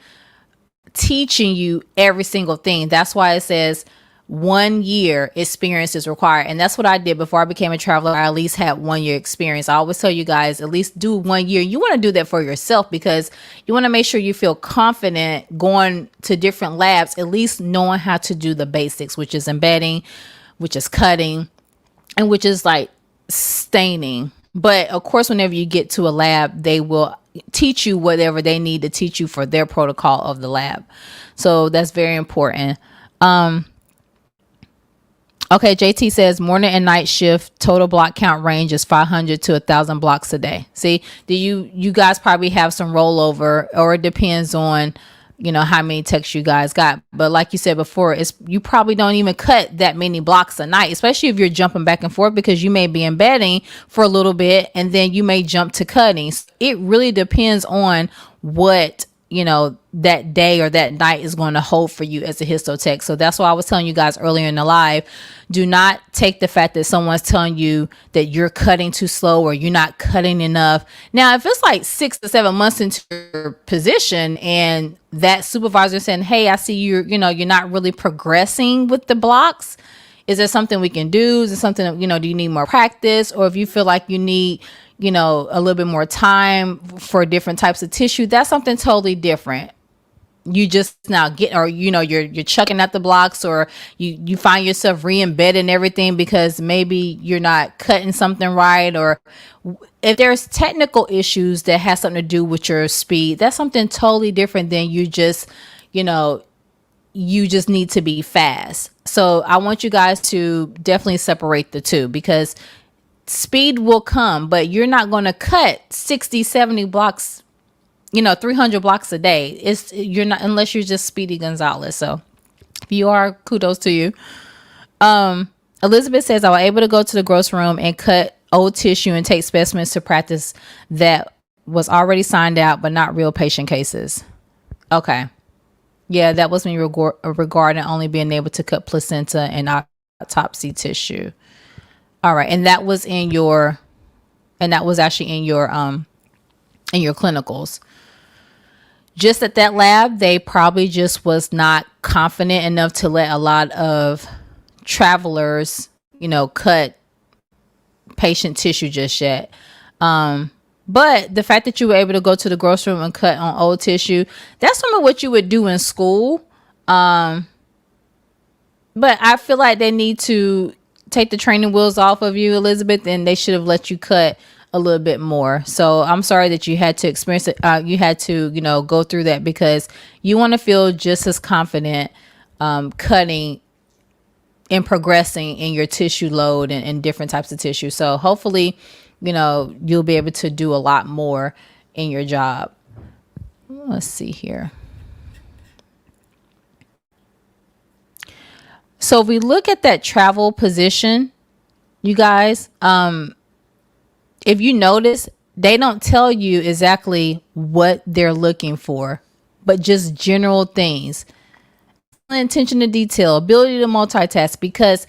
teaching you every single thing. That's why it says 1 year experience is required. And that's what I did before I became a traveler. I at least had 1 year experience. I always tell you guys, at least do 1 year. You want to do that for yourself because you want to make sure you feel confident going to different labs, at least knowing how to do the basics, which is embedding, which is cutting, and which is like staining. But of course, whenever you get to a lab, they will teach you whatever they need to teach you for their protocol of the lab. So that's very important. Okay, JT says morning and night shift total block count range is 500 to 1,000 blocks a day. See, do you guys probably have some rollover, or it depends on how many texts you guys got. But like you said before, you probably don't even cut that many blocks a night, especially if you're jumping back and forth, because you may be embedding for a little bit and then you may jump to cutting. So it really depends on what that day or that night is going to hold for you as a histotech. So that's why I was telling you guys earlier in the live, do not take the fact that someone's telling you that you're cutting too slow or you're not cutting enough. Now, if it's like 6 to 7 months into your position and that supervisor saying, hey, I see you're not really progressing with the blocks, is there something we can do? Is it something, do you need more practice? Or if you feel like you need a little bit more time for different types of tissue, that's something totally different. You just now get, or you're chucking at the blocks, or you find yourself re-embedding everything because maybe you're not cutting something right, or if there's technical issues that has something to do with your speed, that's something totally different than you just need to be fast. So I want you guys to definitely separate the two, because speed will come, but you're not going to cut 60, 70 blocks, 300 blocks a day. You're not, unless you're just Speedy Gonzalez. So if you are, kudos to you. Elizabeth says, I was able to go to the grocery room and cut old tissue and take specimens to practice that was already signed out, but not real patient cases. Okay. Yeah, that was me regarding only being able to cut placenta and autopsy tissue. All right. And that was actually in your clinicals. Just at that lab, they probably just was not confident enough to let a lot of travelers, cut patient tissue just yet. But the fact that you were able to go to the grocery room and cut on old tissue, that's some of what you would do in school. But I feel like they need to take the training wheels off of you, Elizabeth, and they should have let you cut a little bit more. So I'm sorry that you had to experience it. You had to, go through that, because you want to feel just as confident cutting and progressing in your tissue load and different types of tissue. So hopefully, you'll be able to do a lot more in your job. Let's see here. So if we look at that travel position, you guys, if you notice, they don't tell you exactly what they're looking for, but just general things. Attention to detail, ability to multitask, because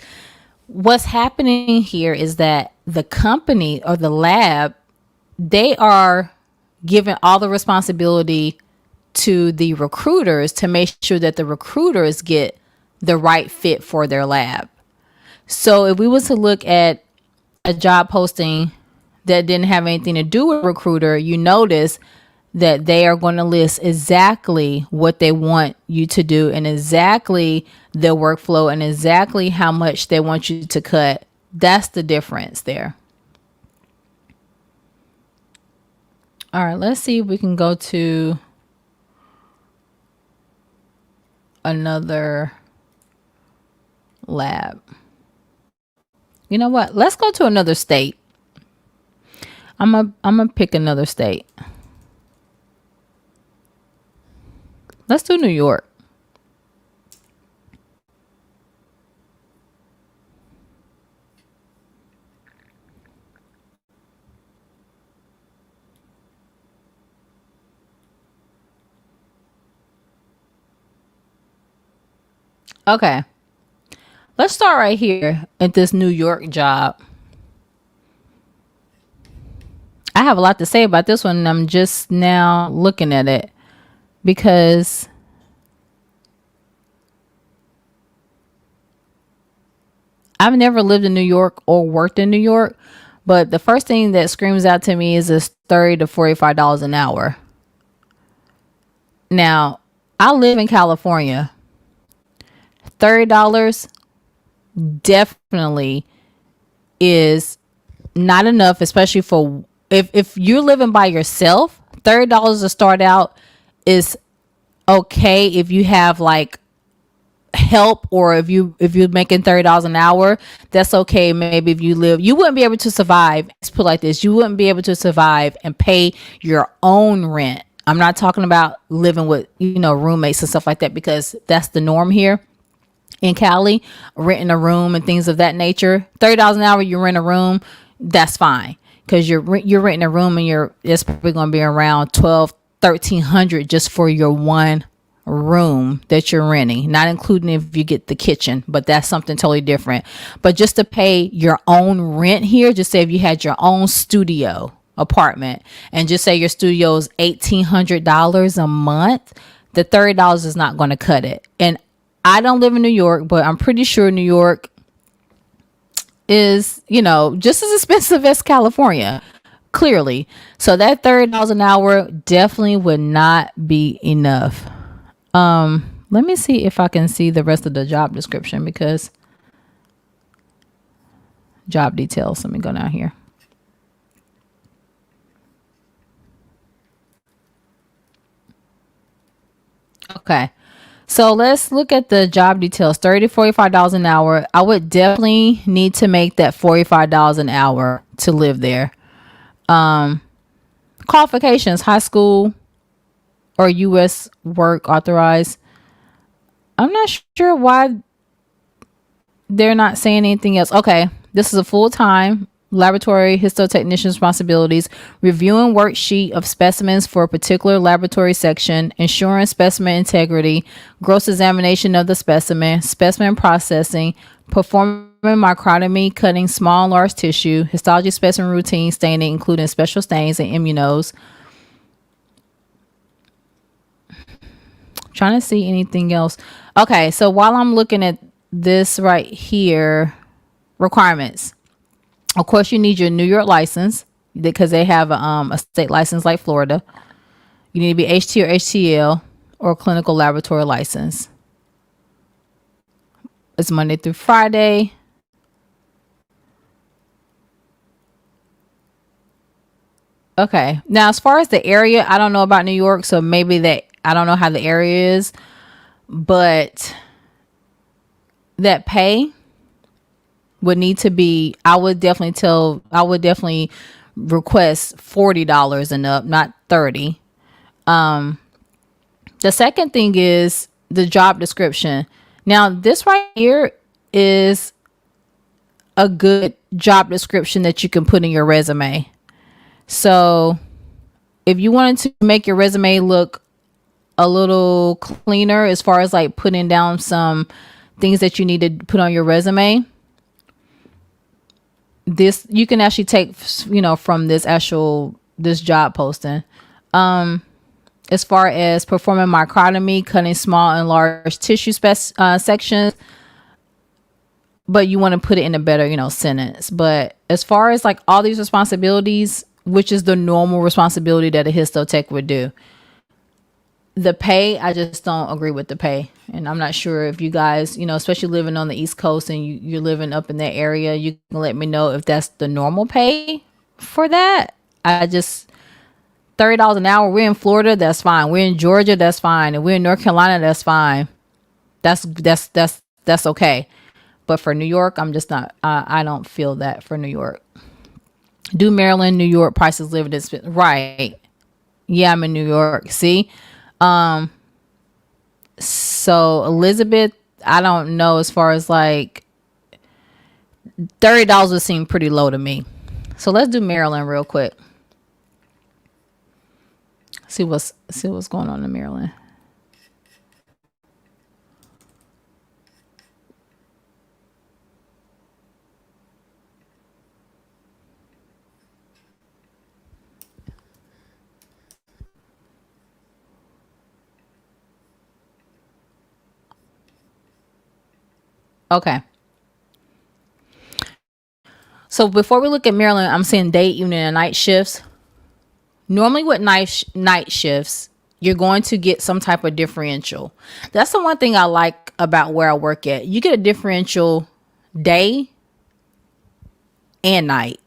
what's happening here is that the company or the lab, they are giving all the responsibility to the recruiters to make sure that the recruiters get the right fit for their lab. So if we was to look at a job posting that didn't have anything to do with recruiter, you notice that they are going to list exactly what they want you to do and exactly their workflow and exactly how much they want you to cut. That's the difference there. All right, let's see if we can go to another lab. You know what? Let's go to another state. I'm gonna pick another state. Let's do New York. Okay. Let's start right here at this New York job. I have a lot to say about this one, and I'm just now looking at it because I've never lived in New York or worked in New York, but the first thing that screams out to me is this $30 to $45 an hour. Now, I live in California. $30 definitely is not enough, especially for if you're living by yourself. $30 to start out is okay if you have like help, or if you're making $30 an hour, that's okay. Maybe if you wouldn't be able to survive. Let's put it like this: you wouldn't be able to survive and pay your own rent. I'm not talking about living with roommates and stuff like that, because that's the norm here in Cali, renting a room and things of that nature. $30 an hour, you rent a room, that's fine, because you're renting a room and it's probably going to be around 1,200 just for your one room that you're renting, not including if you get the kitchen, but that's something totally different. But just to pay your own rent here, just say if you had your own studio apartment, and just say your studio is $1,800 a month, the $30 is not going to cut it. And I don't live in New York, but I'm pretty sure New York is, just as expensive as California, clearly. So that $30 an hour definitely would not be enough. Let me see if I can see the rest of the job description, because job details. Let me go down here. Okay. So let's look at the job details. $30 to $45 an hour. I would definitely need to make that $45 an hour to live there. Qualifications: high school or U.S. work authorized. I'm not sure why they're not saying anything else. Okay, this is a full-time laboratory histotechnician responsibilities: reviewing worksheet of specimens for a particular laboratory section, ensuring specimen integrity, gross examination of the specimen processing, performing microtomy, cutting small and large tissue, histology specimen routine, staining, including special stains and immunos. Trying to see anything else. Okay, so while I'm looking at this right here, requirements. Of course, you need your New York license, because they have a state license like Florida. You need to be HT or HTL or clinical laboratory license. It's Monday through Friday. Okay. Now, as far as the area, I don't know about New York, so maybe that I don't know how the area is, but that pay would need to be, I would definitely request $40 and up, not 30. The second thing is the job description. Now, this right here is a good job description that you can put in your resume. So if you wanted to make your resume look a little cleaner, as far as like putting down some things that you need to put on your resume, this you can actually take from this job posting. As far as performing microtomy, cutting small and large tissue sections, but you want to put it in a better sentence. But as far as like all these responsibilities, which is the normal responsibility that a histotech would do, the pay, I just don't agree with the pay. And I'm not sure if you guys, especially living on the East Coast and you're living up in that area, you can let me know if that's the normal pay for that. I just, $30 an hour, we're in Florida, that's fine. We're in Georgia, that's fine. And we're in North Carolina, that's fine. That's okay. But for New York, I'm just not, I don't feel that for New York. Do Maryland, New York, prices living expensive. Right. Yeah, I'm in New York. See? So Elizabeth, I don't know, as far as like $30 would seem pretty low to me. So let's do Maryland real quick. See what's going on in Maryland. Okay. So before we look at Maryland, I'm saying day, evening, and night shifts. Normally with night shifts, you're going to get some type of differential. That's the one thing I like about where I work at. You get a differential day and night.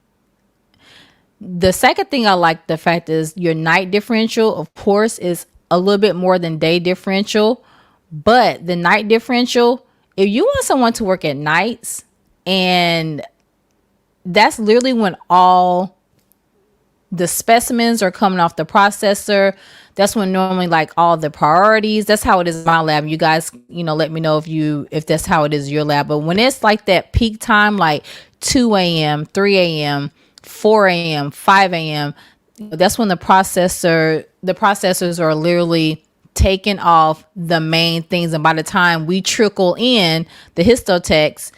The second thing I like the fact is your night differential, of course, is a little bit more than day differential. But the night differential, if you want someone to work at nights, and that's literally when all the specimens are coming off the processor. That's when normally like all the priorities. That's how it is in my lab. You guys, let me know if that's how it is in your lab. But when it's like that peak time, like 2 a.m., 3 a.m., 4 a.m., 5 a.m., that's when the processors are literally taking off the main things. And by the time we trickle in the histotechs,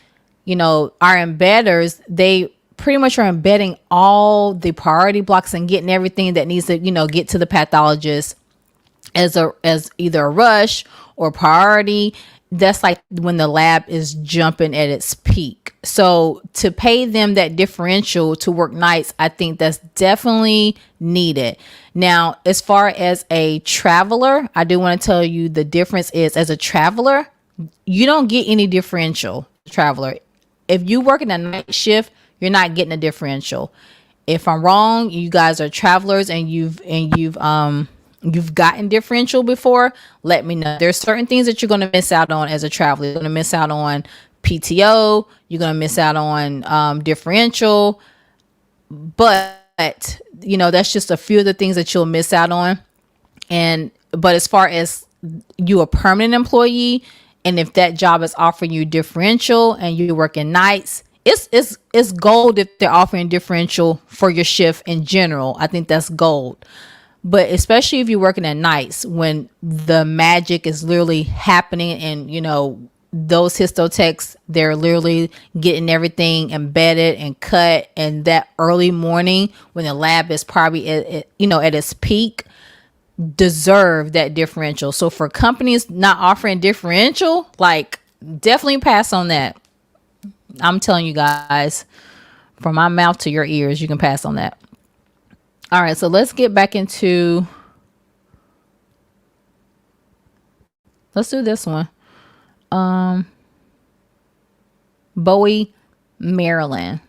our embedders, they pretty much are embedding all the priority blocks and getting everything that needs to, get to the pathologist as either a rush or priority. That's like when the lab is jumping at its peak. So to pay them that differential to work nights, I think that's definitely needed. Now, as far as a traveler, I do want to tell you the difference is, as a traveler, you don't get any differential. Traveler, if you work in a night shift, you're not getting a differential. If I'm wrong, you guys are travelers and you've gotten differential before, let me know. There's certain things that you're going to miss out on as a traveler. You're going to miss out on PTO. You're going to miss out on differential. But that's just a few of the things that you'll miss out on. But as far as you a permanent employee, and if that job is offering you differential and you're working nights, it's gold if they're offering differential for your shift in general. I think that's gold. But especially if you're working at nights, when the magic is literally happening, and those histotechs, they're literally getting everything embedded and cut, and that early morning when the lab is probably at its peak, deserve that differential. So for companies not offering differential, like, definitely pass on that. I'm telling you guys, from my mouth to your ears, you can pass on that. All right, so let's get back into, let's do this one. Bowie, Maryland.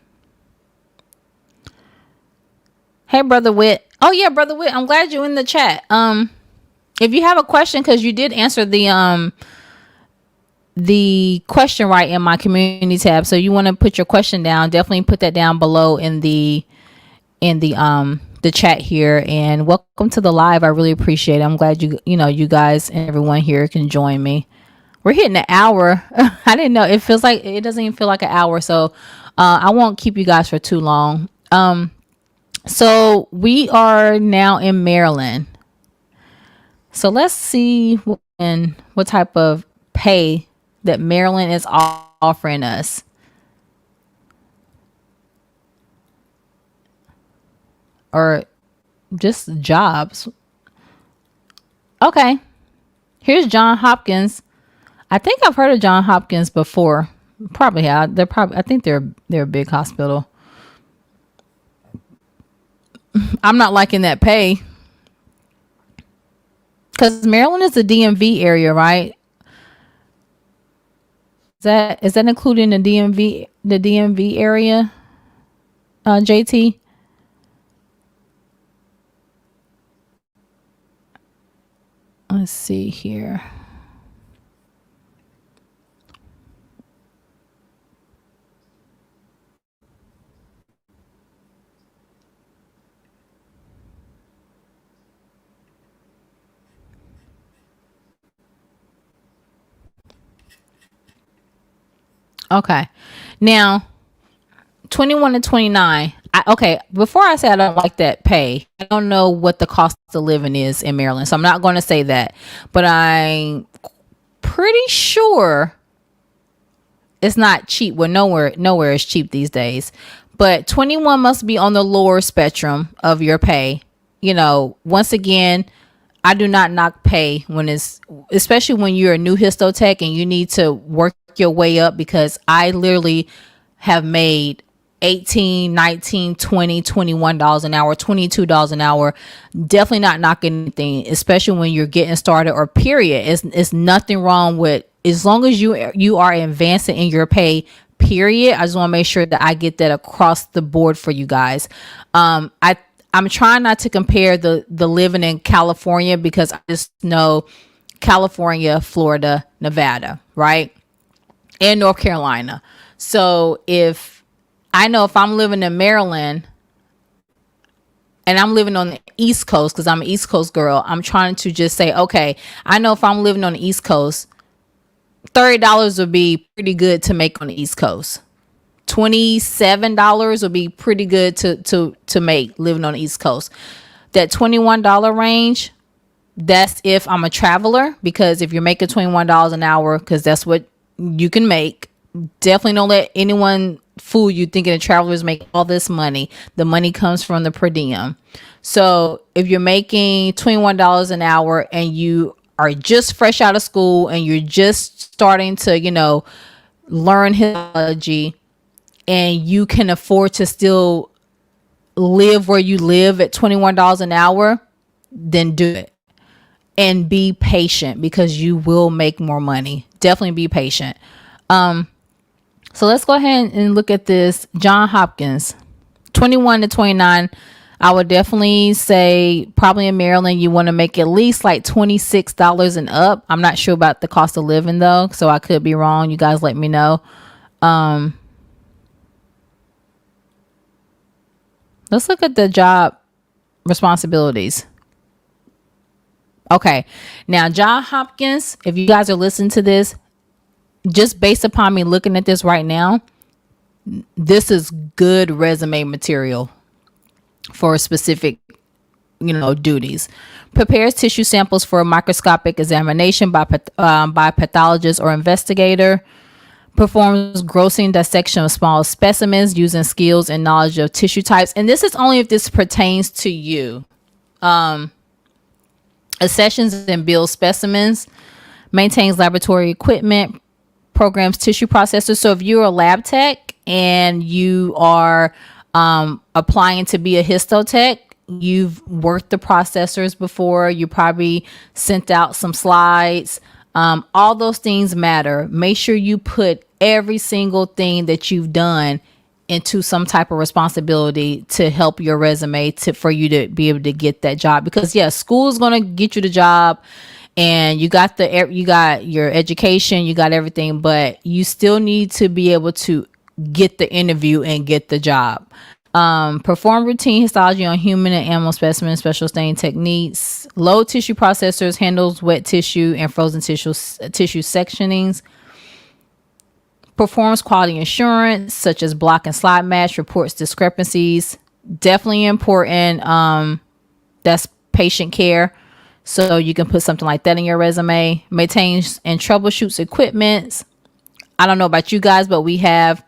Hey, Brother Witt. Oh yeah, Brother Witt, I'm glad you're in the chat. If you have a question, because you did answer the question right in my community tab, so you want to put your question down, definitely put that down below in the chat here. And welcome to the live. I really appreciate it. I'm glad you guys and everyone here can join me. We're hitting an hour. I didn't know. It doesn't even feel like an hour. So I won't keep you guys for too long. So we are now in Maryland. So let's see what type of pay that Maryland is offering us. Or just jobs. Okay. Here's John Hopkins. I think I've heard of John Hopkins before. Probably have. I think they're a big hospital. I'm not liking that pay. Because Maryland is the DMV area, right? Is that including the DMV area, JT? Let's see here. Okay. Now, 21 to 29. Okay, before I say I don't like that pay, I don't know what the cost of living is in Maryland, so I'm not going to say that. But I'm pretty sure it's not cheap. Well, nowhere is cheap these days. But 21 must be on the lower spectrum of your pay. Once again, I do not knock pay especially when you're a new histotech and you need to work your way up, because I literally have made $18, $19, $20, $21 an hour, $22 an hour. Definitely not knocking anything, especially when you're getting started or period. It's nothing wrong with, as long as you are advancing in your pay, period. I just want to make sure that I get that across the board for you guys. I'm trying not to compare the living in California, because I just know California, Florida, Nevada, right? And North Carolina. So if I'm living in Maryland and I'm living on the East Coast, because I'm an East Coast girl, I'm trying to just say, okay, I know if I'm living on the East Coast, $30 would be pretty good to make on the East Coast. $27 would be pretty good to make living on the East Coast. That $21 range, that's if I'm a traveler, because if you're making $21 an hour, because that's what you can make, definitely don't let anyone fool you thinking that travelers make all this money. The money comes from the per diem. So if you're making $21 an hour and you are just fresh out of school and you're just starting to, learn histology, and you can afford to still live where you live at $21 an hour, then do it. And be patient, because you will make more money. Definitely be patient. So let's go ahead and look at this. John Hopkins, 21 to 29. I would definitely say probably in Maryland, you want to make at least like $26 and up. I'm not sure about the cost of living though, so I could be wrong. You guys let me know. Let's look at the job responsibilities. Okay. Now, John Hopkins, if you guys are listening to this, just based upon me looking at this right now, this is good resume material for specific, duties. Prepares tissue samples for a microscopic examination by pathologist or investigator. Performs grossing dissection of small specimens using skills and knowledge of tissue types. And this is only if this pertains to you. Accessions and builds specimens. Maintains laboratory equipment. Programs tissue processors. So if you're a lab tech and you are applying to be a histotech, you've worked the processors before, you probably sent out some slides. All those things matter. Make sure you put every single thing that you've done into some type of responsibility to help your resume for you to be able to get that job. Because school is going to get you the job, and you got your education, you got everything, but you still need to be able to get the interview and get the job. Perform routine histology on human and animal specimens, special stain techniques. Load tissue processors, handles wet tissue and frozen tissue sectionings. Performs quality assurance, such as block and slide match, reports discrepancies. Definitely important. That's patient care. So you can put something like that in your resume. Maintains and troubleshoots equipment. I don't know about you guys, but we have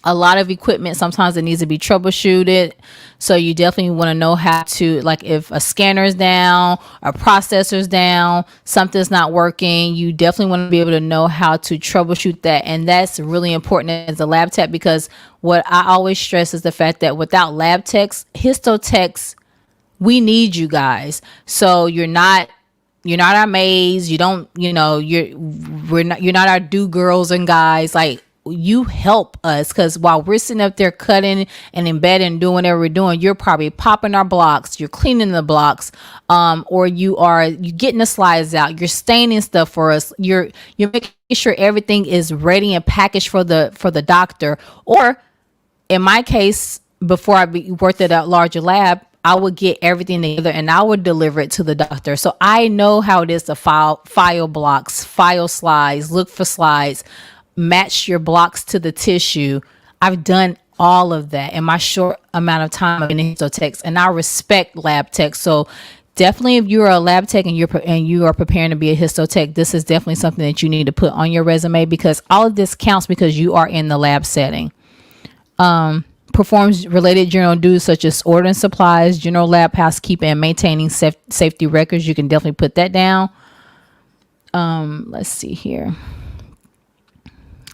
a lot of equipment sometimes that needs to be troubleshooted. So you definitely want to know how to, like, if a scanner is down, a processor's down, something's not working, you definitely want to be able to know how to troubleshoot that. And that's really important as a lab tech, because what I always stress is the fact that without lab techs, histotechs, we need you guys. So you're not our maids. You're not our do girls and guys. Like, you help us, because while we're sitting up there cutting and embedding and doing whatever we're doing, you're probably popping our blocks, you're cleaning the blocks, or you getting the slides out, you're staining stuff for us, you're making sure everything is ready and packaged for the doctor. Or in my case, before I worked at a larger lab, I would get everything together and I would deliver it to the doctor. So I know how it is to file blocks, file slides, look for slides, match your blocks to the tissue. I've done all of that in my short amount of time in histotechs, and I respect lab techs. So definitely, if you're a lab tech and you are preparing to be a histotech, this is definitely something that you need to put on your resume, because all of this counts because you are in the lab setting. Performs related general duties such as ordering supplies, general lab housekeeping, and maintaining safety records. You can definitely put that down. Let's see here.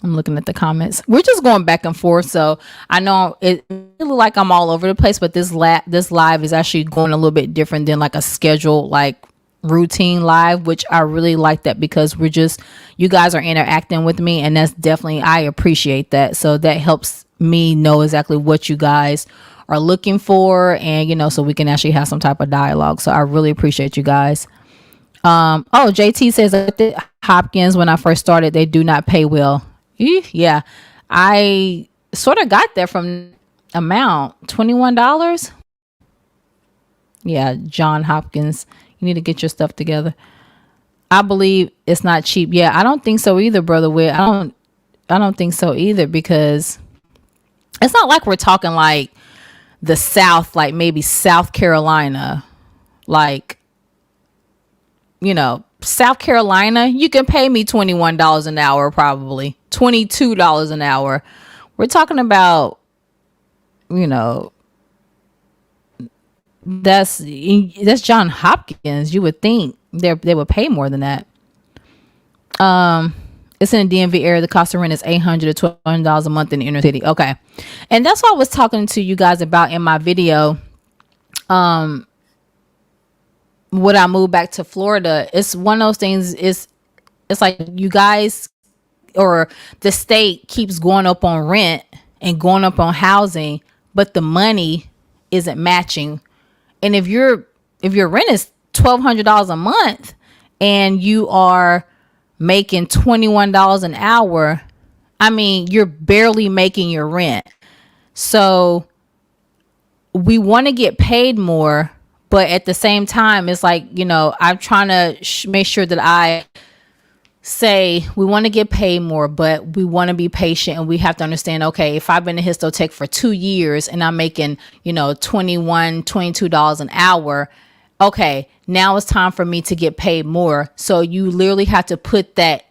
I'm looking at the comments. We're just going back and forth. So I know it look like I'm all over the place, but this live is actually going a little bit different than like a scheduled like routine live, which I really like that because you guys are interacting with me, and that's definitely, I appreciate that. So that helps me know exactly what you guys are looking for, and so we can actually have some type of dialogue. So I really appreciate you guys. JT says at Hopkins, when I first started, they do not pay well. Yeah, I sort of got that from amount $21. Yeah, John Hopkins, you need to get your stuff together. I believe it's not cheap. Yeah, I don't think so either, Brother Witt. I don't think so either, because it's not like we're talking like the South, like maybe South Carolina, like, South Carolina, you can pay me $21 an hour, probably $22 an hour. We're talking about, that's John Hopkins. You would think they would pay more than that. It's in the DMV area. The cost of rent is $800 to $1,200 a month in the inner city. Okay, and that's what I was talking to you guys about in my video. When I moved back to Florida, it's one of those things. It's like you guys or the state keeps going up on rent and going up on housing, but the money isn't matching. And if your rent is $1,200 a month and you are making $21 an hour, I mean, you're barely making your rent. So we want to get paid more, but at the same time, it's like, I'm trying to make sure that I say we want to get paid more, but we want to be patient, and we have to understand, okay, if I've been a histotech for 2 years and I'm making, $21, $22 an hour, okay, now it's time for me to get paid more. So you literally have to put that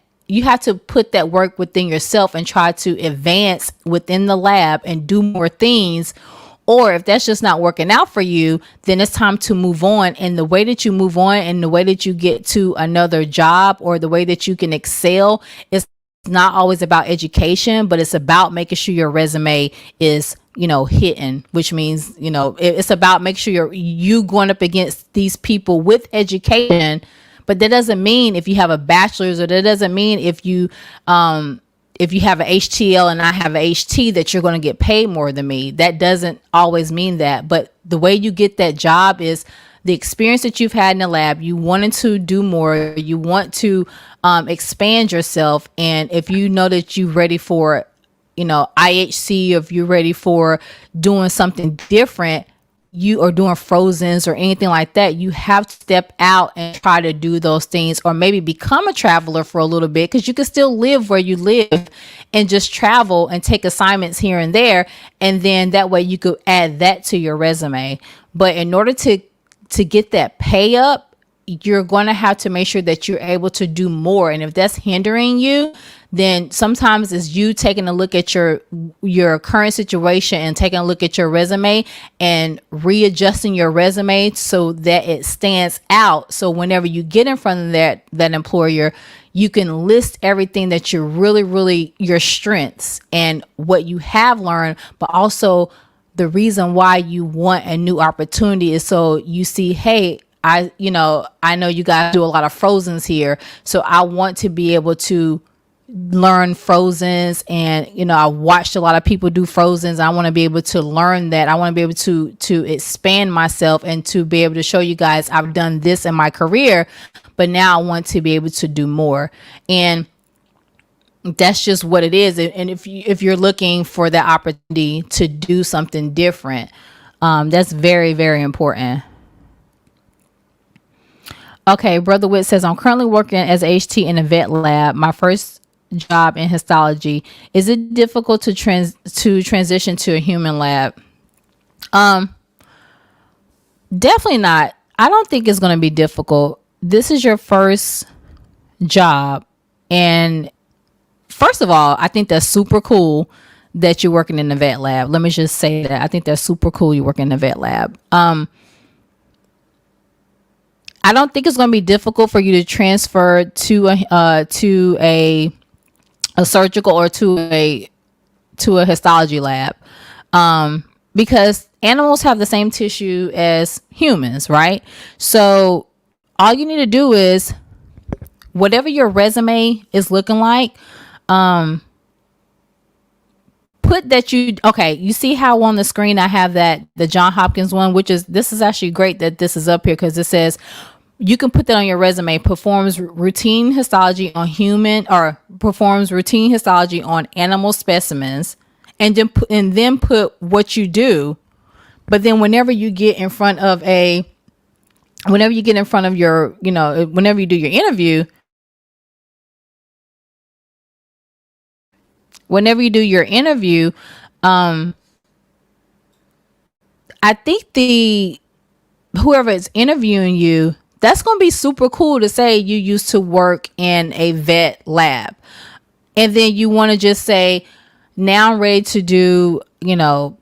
work within yourself and try to advance within the lab and do more things. Or if that's just not working out for you, then it's time to move on. And the way that you move on and the way that you get to another job or the way that you can excel is not always about education, but it's about making sure your resume is, hitting, which means, it's about making sure you going up against these people with education. But that doesn't mean if you have a bachelor's, or that doesn't mean if you have an HTL and I have an HT that you're going to get paid more than me. That doesn't always mean that. But the way you get that job is the experience that you've had in the lab. You wanted to do more. You want to expand yourself. And if you know that you're ready for, IHC, if you're ready for doing something different, you are doing frozens or anything like that, you have to step out and try to do those things, or maybe become a traveler for a little bit, because you can still live where you live and just travel and take assignments here and there, and then that way you could add that to your resume. But in order to get that pay up, you're going to have to make sure that you're able to do more. And if that's hindering you, then sometimes it's you taking a look at your current situation and taking a look at your resume and readjusting your resume so that it stands out. So whenever you get in front of that employer, you can list everything that you're really your strengths and what you have learned, but also the reason why you want a new opportunity is so you see, hey, I know you guys do a lot of frozens here, so I want to be able to learn frozens, and I watched a lot of people do frozens. I want to be able to learn that. I want to be able to expand myself and to be able to show you guys I've done this in my career, but now I want to be able to do more. And that's just what it is. And if you're looking for that opportunity to do something different, that's very, very important. Okay, Brother Witt says, I'm currently working as HT in a vet lab. My first job in histology. Is it difficult to transition to a human lab? Definitely not. I don't think it's going to be difficult. This is your first job, and first of all, I think that's super cool that you're working in the vet lab. Let me just say that. I think that's super cool you're working in the vet lab. I don't think it's going to be difficult for you to transfer to a a surgical or to a histology lab, because animals have the same tissue as humans, right? So all you need to do is whatever your resume is looking like, put that you see how on the screen I have that the John Hopkins one, which is, this is actually great that this is up here, because it says you can put that on your resume. Performs routine histology on human, or performs routine histology on animal specimens, and then put what you do. But then whenever you get in front of your, whenever you do your interview, I think whoever is interviewing you, that's going to be super cool to say you used to work in a vet lab. And then you want to just say, now I'm ready to do,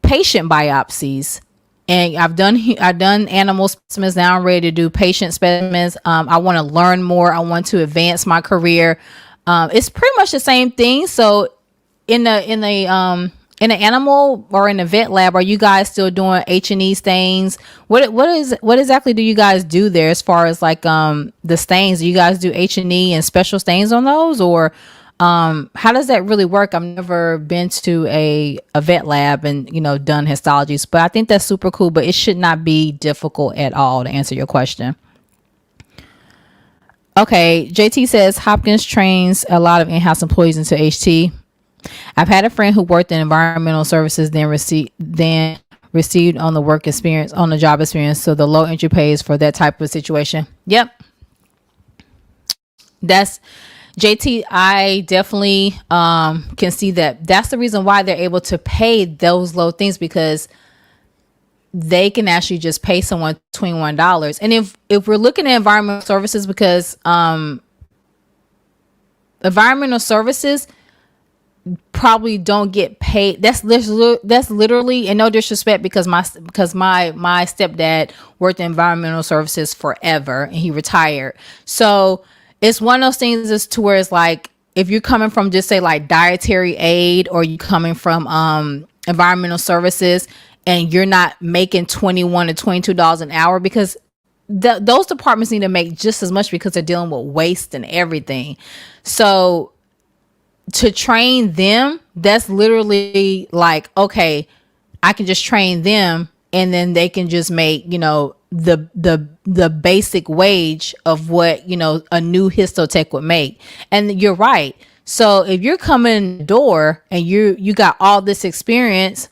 patient biopsies. And I've done animal specimens. Now I'm ready to do patient specimens. I want to learn more. I want to advance my career. It's pretty much the same thing. So in the animal or in the vet lab, are you guys still doing H&E stains? What exactly do you guys do there as far as like the stains? Do you guys do H&E and special stains on those, or how does that really work? I've never been to a vet lab and done histologies, but I think that's super cool. But it should not be difficult at all, to answer your question. Okay, JT says Hopkins trains a lot of in-house employees into HT. I've had a friend who worked in environmental services, then received on the job experience. So the low entry pays for that type of situation. Yep. That's JT. I definitely can see that. That's the reason why they're able to pay those low things, because they can actually just pay someone $21. And if we're looking at environmental services, because environmental services probably don't get paid. That's literally, and no disrespect, because my stepdad worked in environmental services forever and he retired. So it's one of those things as to where it's like, if you're coming from just say like dietary aid, or you coming from environmental services, and you're not making $21 to $22 an hour, because those departments need to make just as much, because they're dealing with waste and everything. So to train them, that's literally like, okay, I can just train them, and then they can just make, the basic wage of what, a new histotech would make. And you're right. So if you're coming in the door and you got all this experience,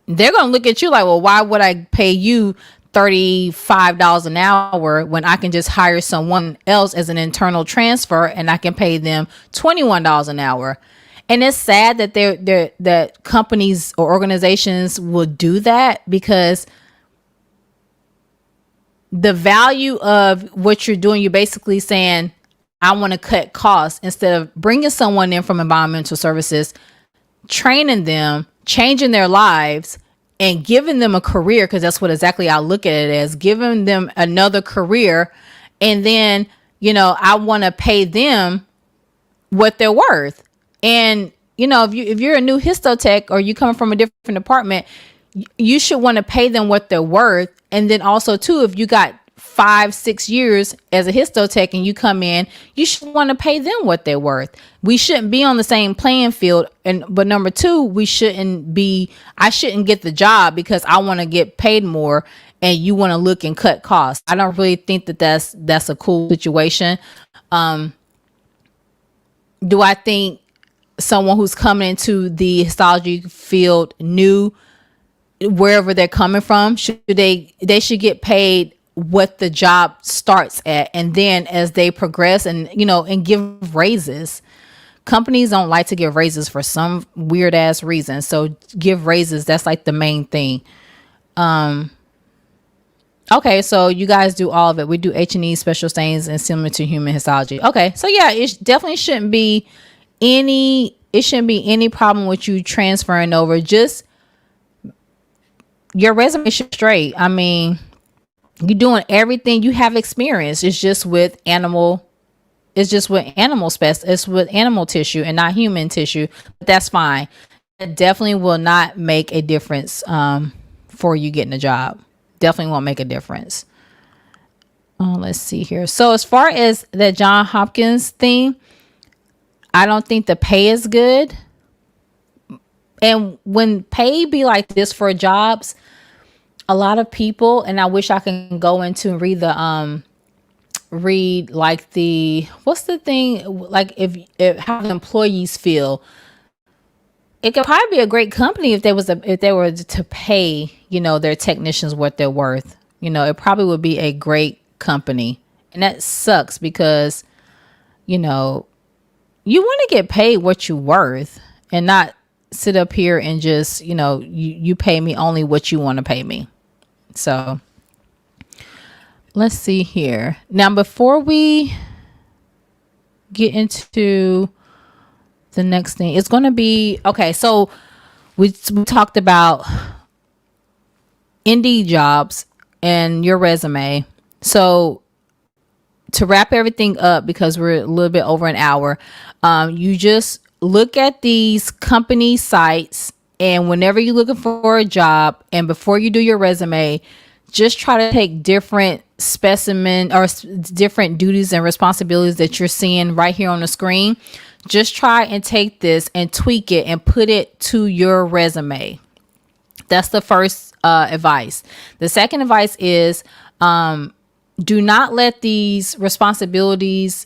they're going to look at you like, well, why would I pay you $35 an hour when I can just hire someone else as an internal transfer, and I can pay them $21 an hour? And it's sad that that companies or organizations will do that, because the value of what you're doing, you're basically saying, I want to cut costs, instead of bringing someone in from environmental services, training them, changing their lives, and giving them a career, because that's what exactly I look at it as, giving them another career. And then, I want to pay them what they're worth. And, if you're a new histotech, or you come from a different department, you should want to pay them what they're worth. And then also too, if you got 5-6 years as a histotech and you come in, you should want to pay them what they're worth. We shouldn't be on the same playing field. But number two, I shouldn't get the job because I want to get paid more, and you want to look and cut costs. I don't really think that's a cool situation. Do I think someone who's coming into the histology field new, wherever they're coming from, they should get paid what the job starts at, and then as they progress and give raises. Companies don't like to give raises for some weird ass reason, so give raises. That's like the main thing. Okay, so you guys do all of it. We do H&E, special stains, and similar to human histology. Okay, so yeah, it definitely shouldn't be any problem with you transferring over. Just your resume should be straight. I mean, you're doing everything. You have experience. It's just with animal It's just with it's with animal tissue and not human tissue. But that's fine. It definitely will not make a difference for you getting a job. Definitely won't make a difference. Let's see here. So as far as that John Hopkins thing, I don't think the pay is good. And when pay be like this for jobs, a lot of people, and I wish I can go into and read like what's the thing, like if how the employees feel. It could probably be a great company if they were to pay, their technicians what they're worth. It probably would be a great company. And that sucks because, you want to get paid what you're worth and not sit up here and just, you pay me only what you want to pay me. So let's see here. Now, before we get into the next thing, it's going to be, okay, so we talked about Indeed jobs and your resume. So to wrap everything up, because we're a little bit over an hour, you just look at these company sites, and whenever you're looking for a job and before you do your resume, just try to take different specimen or different duties and responsibilities that you're seeing right here on the screen. Just try and take this and tweak it and put it to your resume. That's the first advice. The second advice is do not let these responsibilities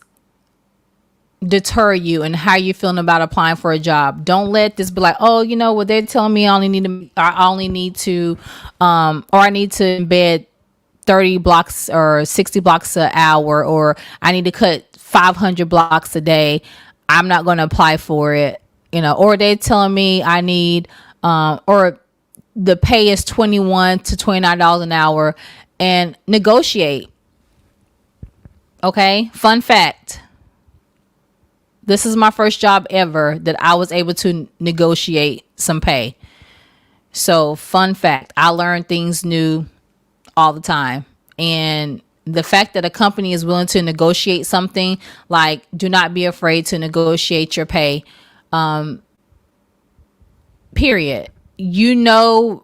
deter you and how you're feeling about applying for a job. Don't let this be like, oh, what they're telling me I only need to or I need to embed 30 blocks or 60 blocks an hour, or I need to cut 500 blocks a day. I'm not going to apply for it, or they're telling me I need or the pay is $21 to $29 an hour, and negotiate. Okay. Fun fact. This is my first job ever that I was able to negotiate some pay. So fun fact, I learn things new all the time. And the fact that a company is willing to negotiate something, like, do not be afraid to negotiate your pay. Period. I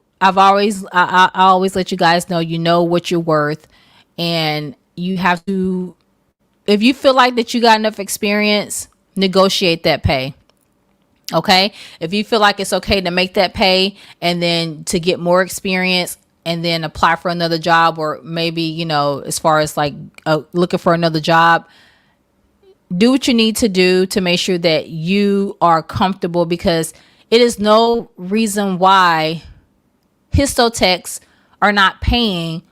always let you guys know, what you're worth, and you have to, if you feel like that you got enough experience, negotiate that pay. Okay. If you feel like it's okay to make that pay and then to get more experience and then apply for another job, or maybe, as far as like looking for another job, do what you need to do to make sure that you are comfortable, because it is no reason why histotechs are not paying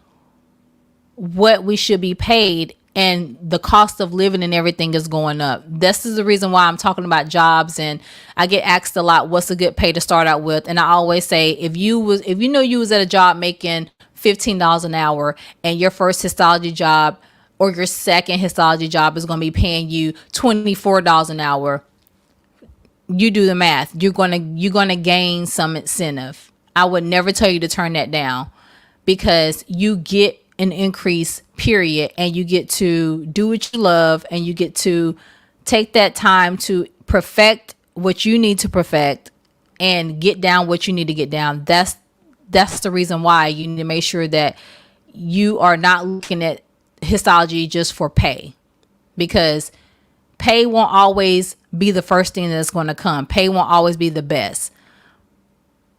what we should be paid, and the cost of living and everything is going up. This is the reason why I'm talking about jobs, and I get asked a lot, what's a good pay to start out with? And I always say, if you was at a job making $15 an hour, and your first histology job or your second histology job is going to be paying you $24 an hour, you do the math. You're going to gain some incentive. I would never tell you to turn that down, because you get an increase, period, and you get to do what you love, and you get to take that time to perfect what you need to perfect and get down what you need to get down. That's the reason why you need to make sure that you are not looking at histology just for pay, because pay won't always be the first thing that's going to come. Pay won't always be the best.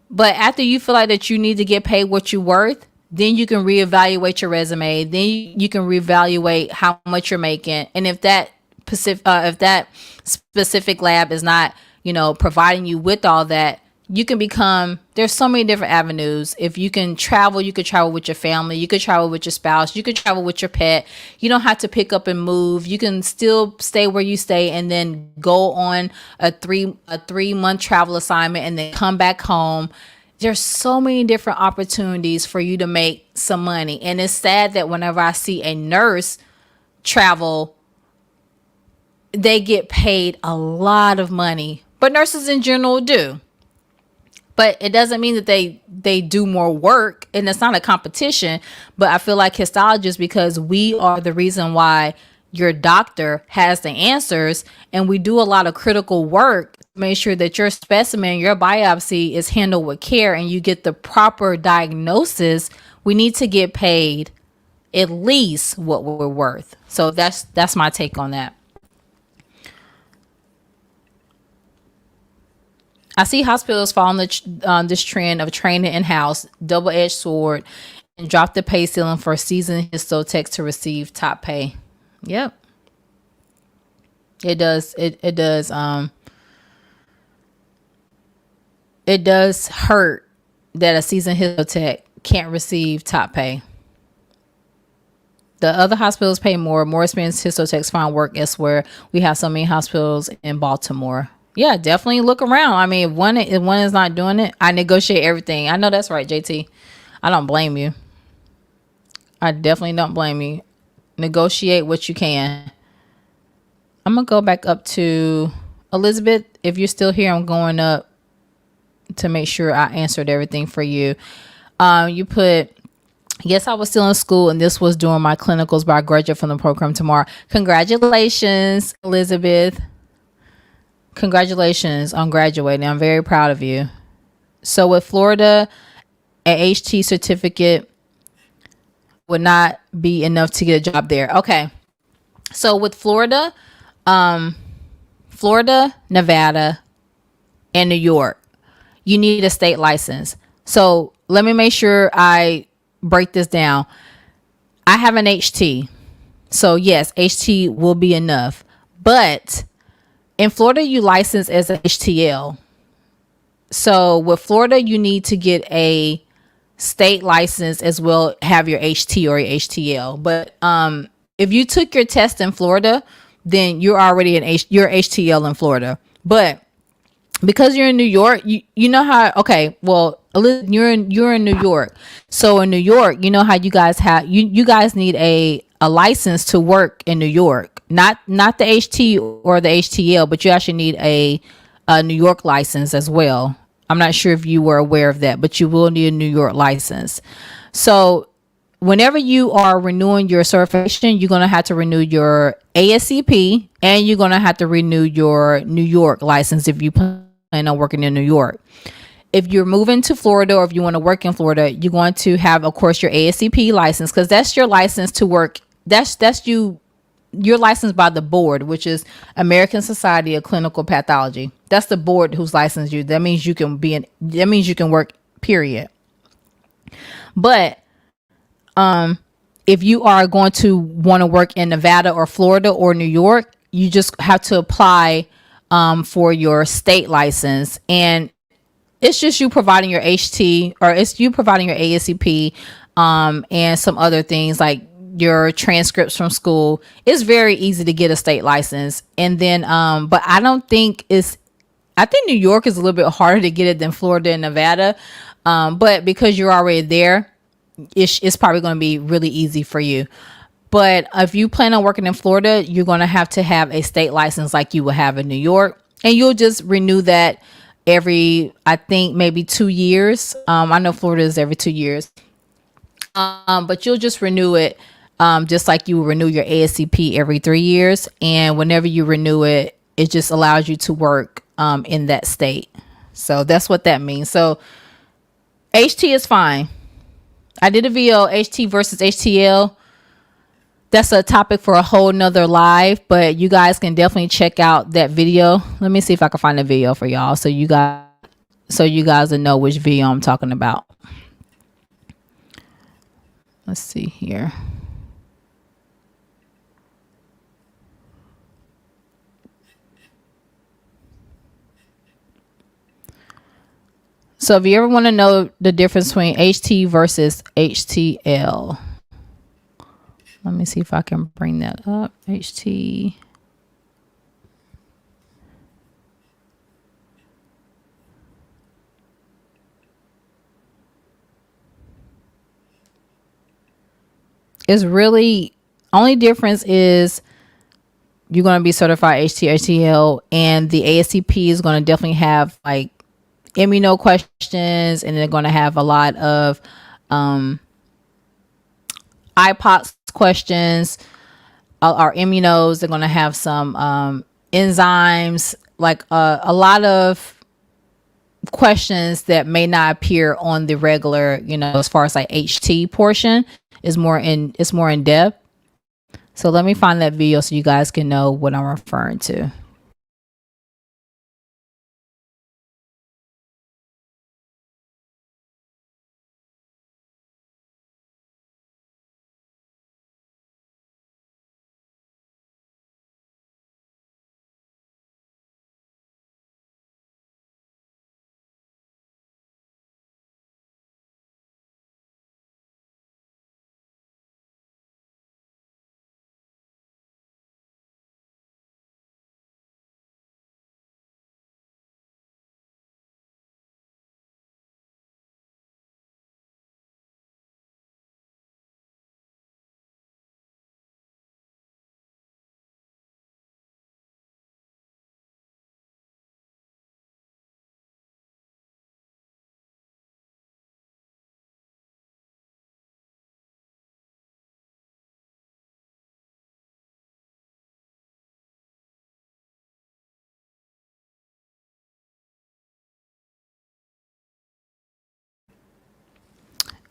But after you feel like that you need to get paid what you're worth, then you can reevaluate your resume. Then you can reevaluate how much you're making. And if that specific lab is not, providing you with all that, you can there's so many different avenues. If you can travel, you could travel with your family. You could travel with your spouse. You could travel with your pet. You don't have to pick up and move. You can still stay where you stay and then go on a 3-month travel assignment and then come back home. There's so many different opportunities for you to make some money. And it's sad that whenever I see a nurse travel, they get paid a lot of money. But nurses in general do. But it doesn't mean that they do more work, and it's not a competition. But I feel like histologists, because we are the reason why your doctor has the answers, and we do a lot of critical work to make sure that your specimen, your biopsy is handled with care and you get the proper diagnosis, we need to get paid at least what we're worth. So that's my take on that. I see hospitals follow this trend of training in-house, double-edged sword, and drop the pay ceiling for seasoned histotechs to receive top pay. Yep, it does. It does. It does hurt that a seasoned histotech can't receive top pay. The other hospitals pay more. More experienced histotechs find work elsewhere. We have so many hospitals in Baltimore. Yeah, definitely look around. I mean, if one is not doing it, I negotiate everything. I know that's right, JT. I don't blame you. I definitely don't blame you. Negotiate what you can. I'm going to go back up to Elizabeth. If you're still here, I'm going up to make sure I answered everything for you. You put, yes, I was still in school and this was during my clinicals, but I graduate from the program tomorrow. Congratulations, Elizabeth. Congratulations on graduating. I'm very proud of you. So with Florida, an HT certificate would not be enough to get a job there. Okay. So with Florida, Nevada, and New York, you need a state license. So let me make sure I break this down. I have an HT. So yes, HT will be enough. But in Florida, you license as a HTL. So with Florida, you need to get a state license as well, have your HT or your HTL. But if you took your test in Florida, then you're already you're HTL in Florida. But because you're in New York, you know how, okay, well, you're in New York. So in New York, you know how you guys have, you guys need a license to work in New York. Not the HT or the HTL, but you actually need a New York license as well. I'm not sure if you were aware of that, but you will need a New York license. So whenever you are renewing your certification, you're going to have to renew your ASCP and you're going to have to renew your New York license if you plan on working in New York. If you're moving to Florida or if you want to work in Florida, you're going to have, of course, your ASCP license, because that's your license to work. You're licensed by the board, which is American Society of Clinical Pathology. That's the board who's licensed you. That means you can work, period. But if you are going to want to work in Nevada or Florida or New York, you just have to apply for your state license. And it's just you providing your HT, or it's you providing your ASCP and some other things like your transcripts from school. It's very easy to get a state license. And then but I think New York is a little bit harder to get it than Florida and Nevada. But because you're already there, it's probably going to be really easy for you. But if you plan on working in Florida, you're going to have a state license like you will have in New York. And you'll just renew that every, I think, maybe 2 years. I know Florida is every 2 years. But you'll just renew it just like you renew your ASCP every 3 years. And whenever you renew it, it just allows you to work in that state. So that's what that means. So HT is fine. I did a video, HT versus HTL. That's a topic for a whole nother live, but you guys can definitely check out that video. Let me see if I can find a video for y'all so you guys will know which video I'm talking about. Let's see here. So if you ever want to know the difference between HT versus HTL, let me see if I can bring that up. HT. It's really, only difference is you're going to be certified HT, HTL, and the ASCP is going to definitely have like immuno questions, and they're going to have a lot of IPOX questions. are immunos. They're going to have some enzymes, like a lot of questions that may not appear on the regular, as far as like HT portion is it's more in depth. So let me find that video so you guys can know what I'm referring to.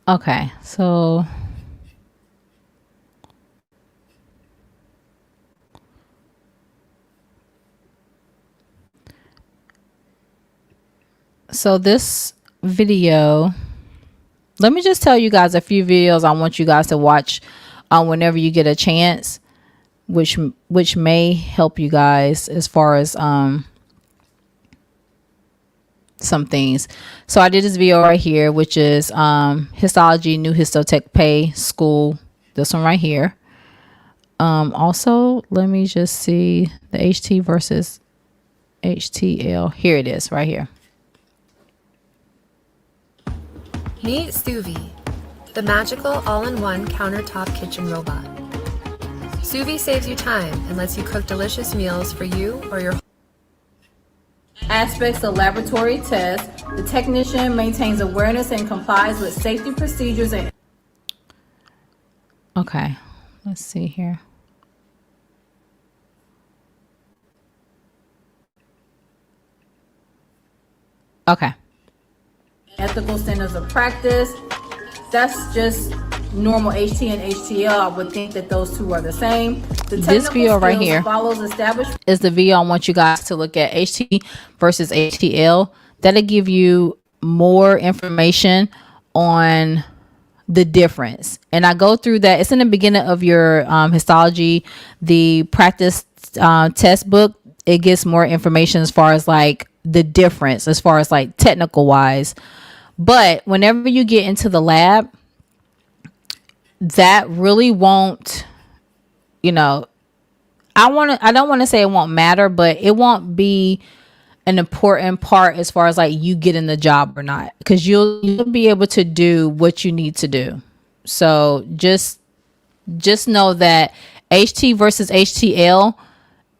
Okay, so this video, let me just tell you guys a few videos I want you guys to watch whenever you get a chance, which may help you guys as far as some things. So I did this video right here, which is Histology, New Histotech Pay School. This one right here. Also, let me just see the HT versus HTL. Here it is, right here. Meet Suvi, the magical all-in-one countertop kitchen robot. Suvi saves you time and lets you cook delicious meals for you or your aspects of laboratory tests. The technician maintains awareness and complies with safety procedures and okay, let's see here. Okay. Ethical standards of practice. That's just normal HT and HTL. I would think that those two are the same. This video right here follows established is the video I want you guys to look at, HT versus HTL. That'll give you more information on the difference. And I go through that. It's in the beginning of your histology, the practice test book. It gives more information as far as like the difference, as far as like technical wise. But whenever you get into the lab, that really won't, I don't want to say it won't matter, but it won't be an important part as far as like you getting the job or not, because you'll be able to do what you need to do. So just know that HT versus HTL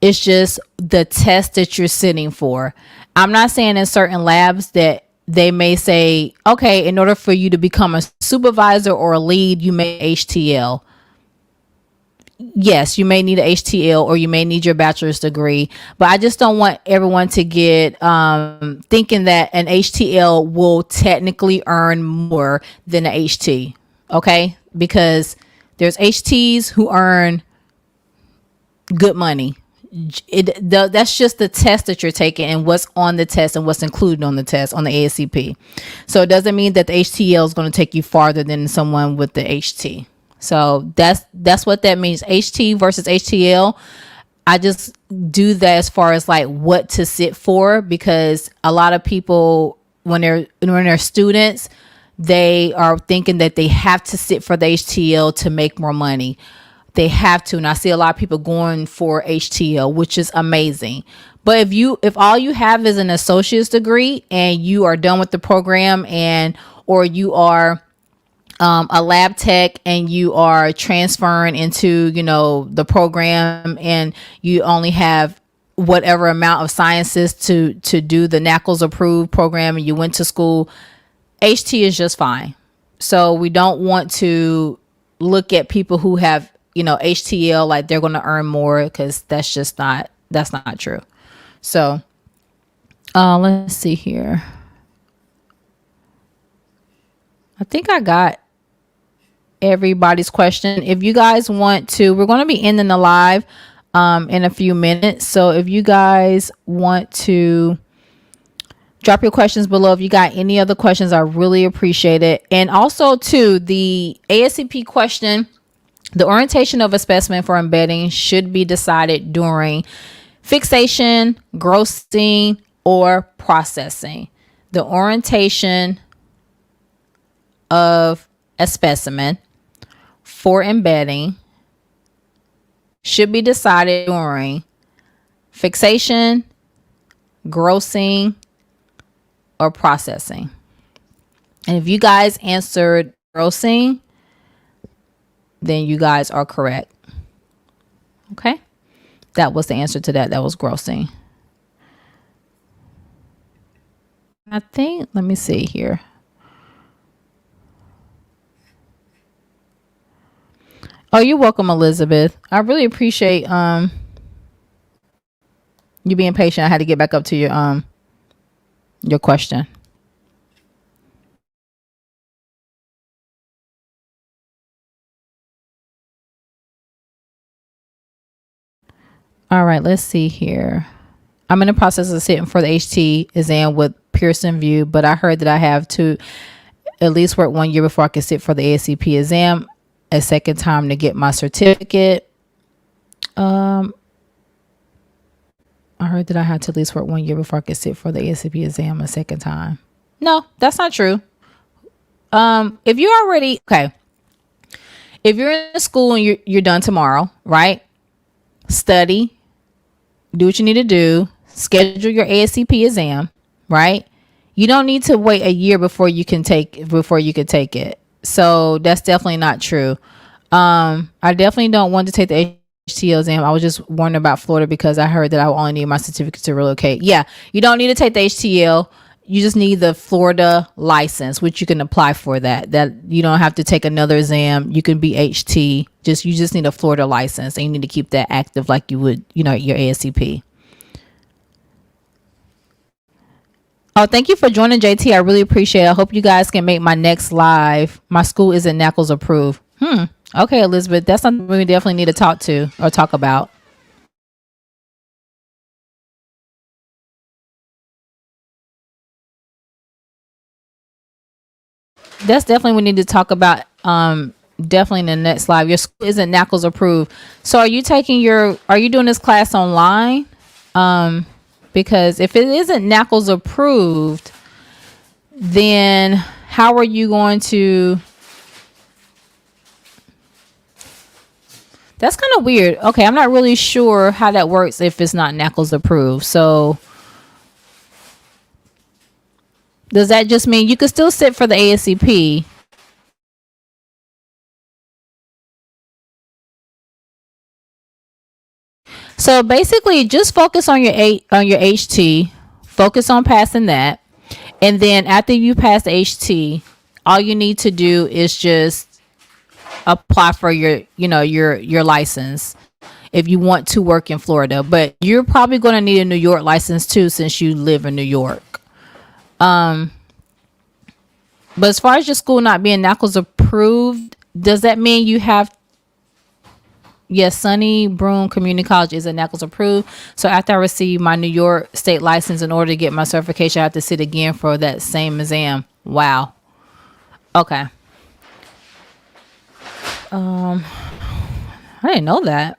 is just the test that you're sitting for. I'm not saying in certain labs that they may say, okay, in order for you to become a supervisor or a lead, you may HTL. Yes, you may need an HTL or you may need your bachelor's degree, but I just don't want everyone to get thinking that an HTL will technically earn more than an HT. Okay, because there's HTs who earn good money. That's just the test that you're taking and what's on the test and what's included on the test on the ASCP. So it doesn't mean that the HTL is going to take you farther than someone with the HT. So that's what that means. HT versus HTL. I just do that as far as like what to sit for, because a lot of people when they're students, they are thinking that they have to sit for the HTL to make more money. They have to, and I see a lot of people going for HTL, which is amazing. But if all you have is an associate's degree and you are done with the program, or you are a lab tech and you are transferring into the program, and you only have whatever amount of sciences to do the NACLS approved program, and you went to school, HT is just fine. So we don't want to look at people who have HTL, like they're going to earn more, because that's not true. So let's see here. I think I got everybody's question. If you guys want to, we're going to be ending the live in a few minutes. So if you guys want to drop your questions below, if you got any other questions, I really appreciate it. And also too, the ASCP question, the orientation of a specimen for embedding should be decided during fixation, grossing, or processing. The orientation of a specimen for embedding should be decided during fixation, grossing, or processing. And if you guys answered grossing, then you guys are correct. Okay? That was the answer to that. That was grossing. I think, let me see here. Oh, you're welcome, Elizabeth. I really appreciate you being patient. I had to get back up to your question. All right, let's see here. I'm in the process of sitting for the HT exam with Pearson View, but I heard that I have to at least work 1 year before I can sit for the ASCP exam a second time to get my certificate. I heard that I had to at least work 1 year before I could sit for the ASCP exam a second time. No, that's not true. If you're already okay, if you're in school and you're done tomorrow, right? Study, do what you need to do, schedule your ASCP exam, right? You don't need to wait a year before you can take it. So that's definitely not true. I definitely don't want to take the HTL exam. I was just wondering about Florida because I heard that I will only need my certificate to relocate. Yeah, you don't need to take the HTL. You just need the Florida license, which you can apply for that. That you don't have to take another exam. You can be HT. You just need a Florida license, and you need to keep that active like you would, your ASCP. Oh, thank you for joining, JT. I really appreciate it. I hope you guys can make my next live. My school isn't NACLS approved. Okay, Elizabeth, that's something we definitely need to talk about. That's definitely we need to talk about. Definitely in the next live. Your school isn't NACLS approved. So are you doing this class online? Because if it isn't NACLS approved, then how are you going to? That's kind of weird. Okay, I'm not really sure how that works if it's not NACLS approved. So does that just mean you could still sit for the ASCP? So basically, just focus on your HT. Focus on passing that, and then after you pass the HT, all you need to do is just apply for your license if you want to work in Florida. But you're probably going to need a New York license too, since you live in New York. But as far as your school not being NACLS approved, does that mean you have? Yes, Sunny Broom Community College is a NACLS approved. So after I receive my New York state license, in order to get my certification, I have to sit again for that same exam. Wow. Okay. I didn't know that.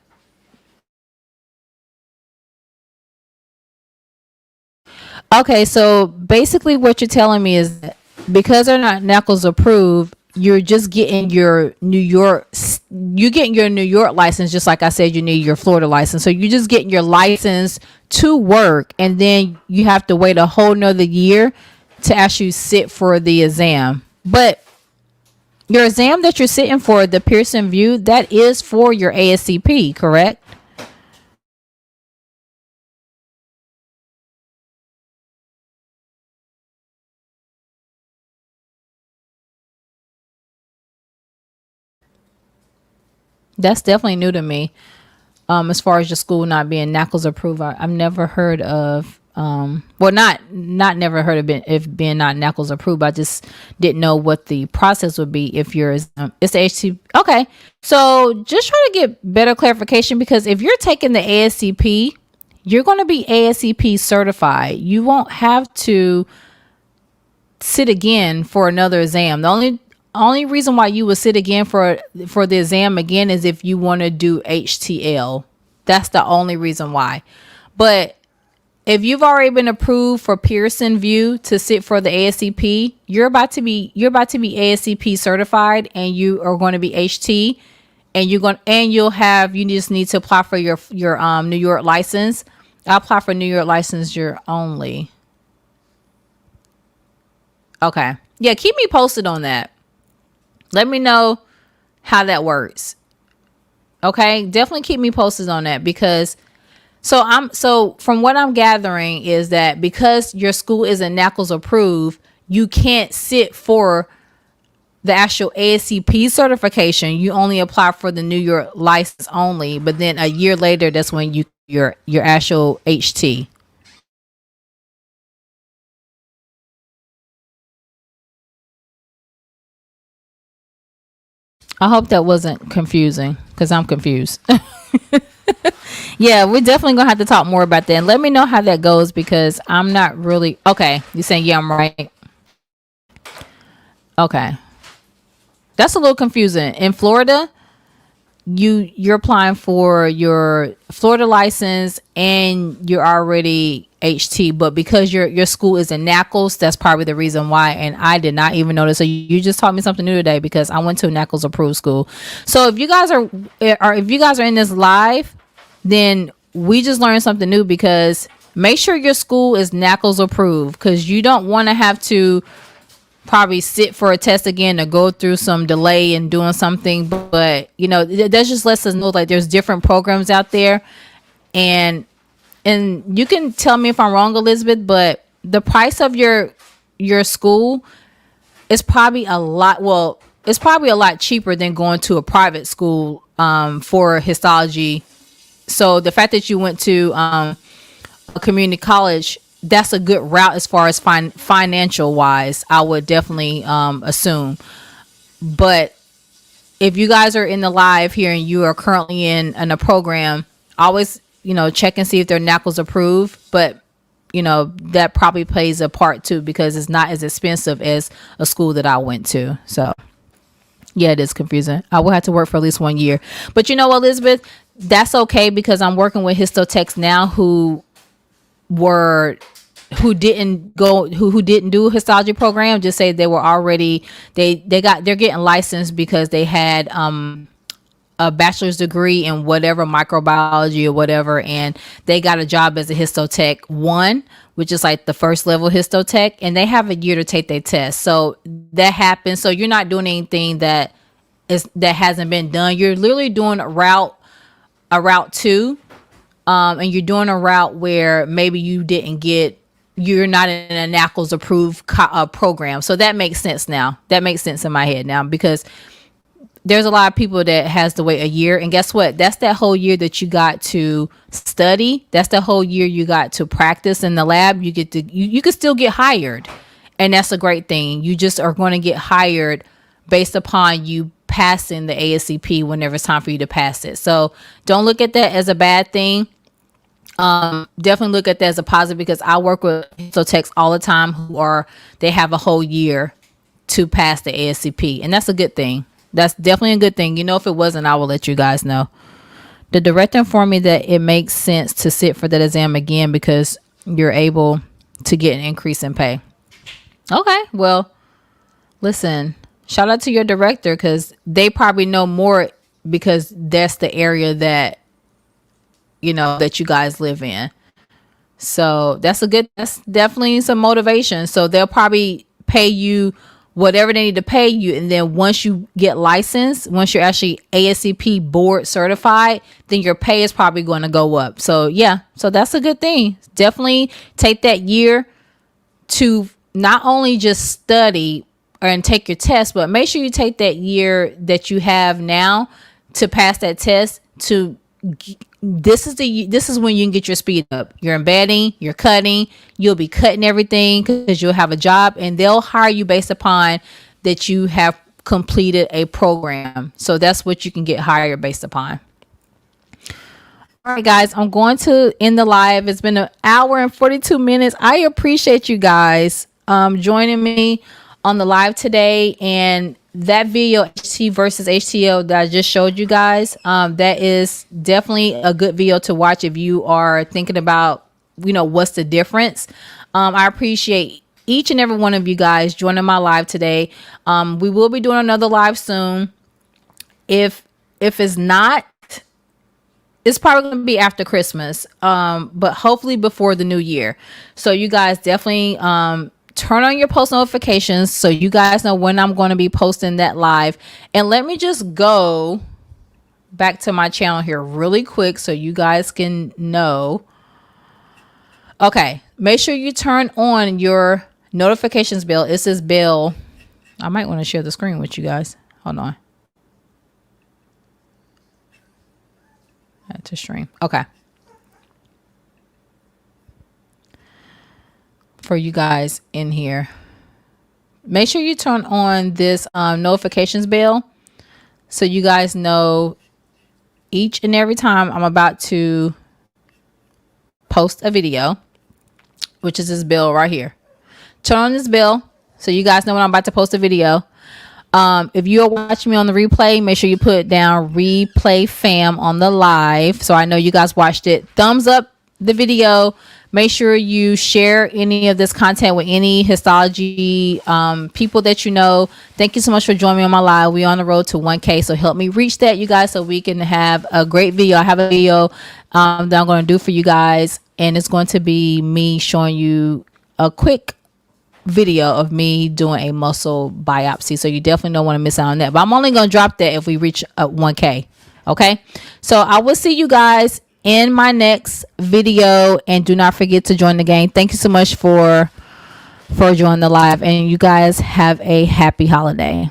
Okay, so basically what you're telling me is that because they're not NACLS approved, you're just getting your New York license, just like I said you need your Florida license. So you're just getting your license to work, and then you have to wait a whole nother year to actually sit for the exam. But your exam that you're sitting for, the Pearson View, that is for your ASCP, correct? That's definitely new to me. As far as your school not being NACLS approved, I've never heard of. Well, not never heard of it if being not NACLS approved. I just didn't know what the process would be if you're. It's the HT. Okay, so just try to get better clarification, because if you're taking the ASCP, you're going to be ASCP certified. You won't have to sit again for another exam. The only reason why you would sit again for the exam again is if you want to do HTL. That's the only reason why. But if you've already been approved for Pearson VUE to sit for the ASCP, you're about to be ASCP certified, and you are going to be HT, and you just need to apply for your New York license. I'll apply for New York licensure only. Okay. Yeah, keep me posted on that. Let me know how that works. Okay? Definitely keep me posted on that, because so from what I'm gathering is that because your school isn't NACLS approved, you can't sit for the actual ASCP certification. You only apply for the New York license only, but then a year later, that's when your actual HT. I hope that wasn't confusing, because I'm confused. Yeah, we're definitely gonna have to talk more about that, and let me know how that goes, because I'm not really okay. You're saying yeah, I'm right. Okay, that's a little confusing. In Florida, you're applying for your Florida license and you're already HT, but because your school is in NACLS, that's probably the reason why. And I did not even notice. So you just taught me something new today, because I went to a NACLS approved school. So if you guys are in this live, then we just learned something new, because make sure your school is NACLS approved, because you don't want to have to probably sit for a test again, to go through some delay in doing something. But that just lets us know, like, there's different programs out there, and you can tell me if I'm wrong, Elizabeth, but the price of your school is probably a lot. Well, it's probably a lot cheaper than going to a private school for histology. So the fact that you went to a community college, that's a good route as far as financial wise, I would definitely assume. But if you guys are in the live here and you are currently in a program, always check and see if they're NACLS approved. But that probably plays a part too, because it's not as expensive as a school that I went to. So yeah, it is confusing. I will have to work for at least 1 year. But Elizabeth, that's okay, because I'm working with histotechs now who didn't do a histology program. Just say they were already they're getting licensed because they had a bachelor's degree in whatever, microbiology or whatever, and they got a job as a histotech 1, which is like the first level histotech, and they have a year to take their test. So that happens. So you're not doing anything that hasn't been done. You're literally doing a route 2, and you're doing a route where maybe you're not in a NACLS approved program. So that makes sense now. That makes sense in my head now, because there's a lot of people that has to wait a year, and guess what? That's that whole year that you got to study. That's the whole year you got to practice in the lab. You can still get hired, and that's a great thing. You just are going to get hired based upon you passing the ASCP whenever it's time for you to pass it. So don't look at that as a bad thing. Definitely look at that as a positive, because I work with histotechs all the time they have a whole year to pass the ASCP, and that's a good thing. That's definitely a good thing. If it wasn't, I will let you guys know. The director informed me that it makes sense to sit for that exam again, because you're able to get an increase in pay. Okay, well, listen, shout out to your director, because they probably know more, because that's the area that that you guys live in. So that's definitely some motivation. So they'll probably pay you whatever they need to pay you, and then once you get licensed, once you're actually ASCP board certified, then your pay is probably going to go up. So yeah, so that's a good thing. Definitely take that year to not only just study and take your test, but make sure you take that year that you have now to pass that test. This is when you can get your speed up. You're embedding, you're cutting, you'll be cutting everything because you'll have a job, and they'll hire you based upon that you have completed a program. So that's what you can get hired based upon. All right, guys, I'm going to end the live. It's been an hour and 42 minutes. I appreciate you guys joining me on the live today. And that video, HT versus HTL, that I just showed you guys, that is definitely a good video to watch if you are thinking about, what's the difference. I appreciate each and every one of you guys joining my live today. We will be doing another live soon. If it's not, it's probably going to be after Christmas, but hopefully before the new year. So you guys definitely turn on your post notifications so you guys know when I'm going to be posting that live. And let me just go back to my channel here really quick so you guys can know. Okay, make sure you turn on your notifications bell. It says bell. I might want to share the screen with you guys. Hold on. To stream. Okay. For you guys in here, make sure you turn on this notifications bell so you guys know each and every time I'm about to post a video, which is this bell right here. Turn on this bell so you guys know when I'm about to post a video. If you are watching me on the replay, make sure you put down replay fam on the live so I know you guys watched it. Thumbs up the video. Make sure you share any of this content with any histology people that you know. Thank you so much for joining me on my live. We're on the road to 1K, so help me reach that, you guys, so we can have a great video. I have a video that I'm going to do for you guys, and it's going to be me showing you a quick video of me doing a muscle biopsy, so you definitely don't want to miss out on that. But I'm only going to drop that if we reach 1K. Okay, so I will see you guys in my next video, and do not forget to join the gang. Thank you so much for joining the live, and you guys have a happy holiday.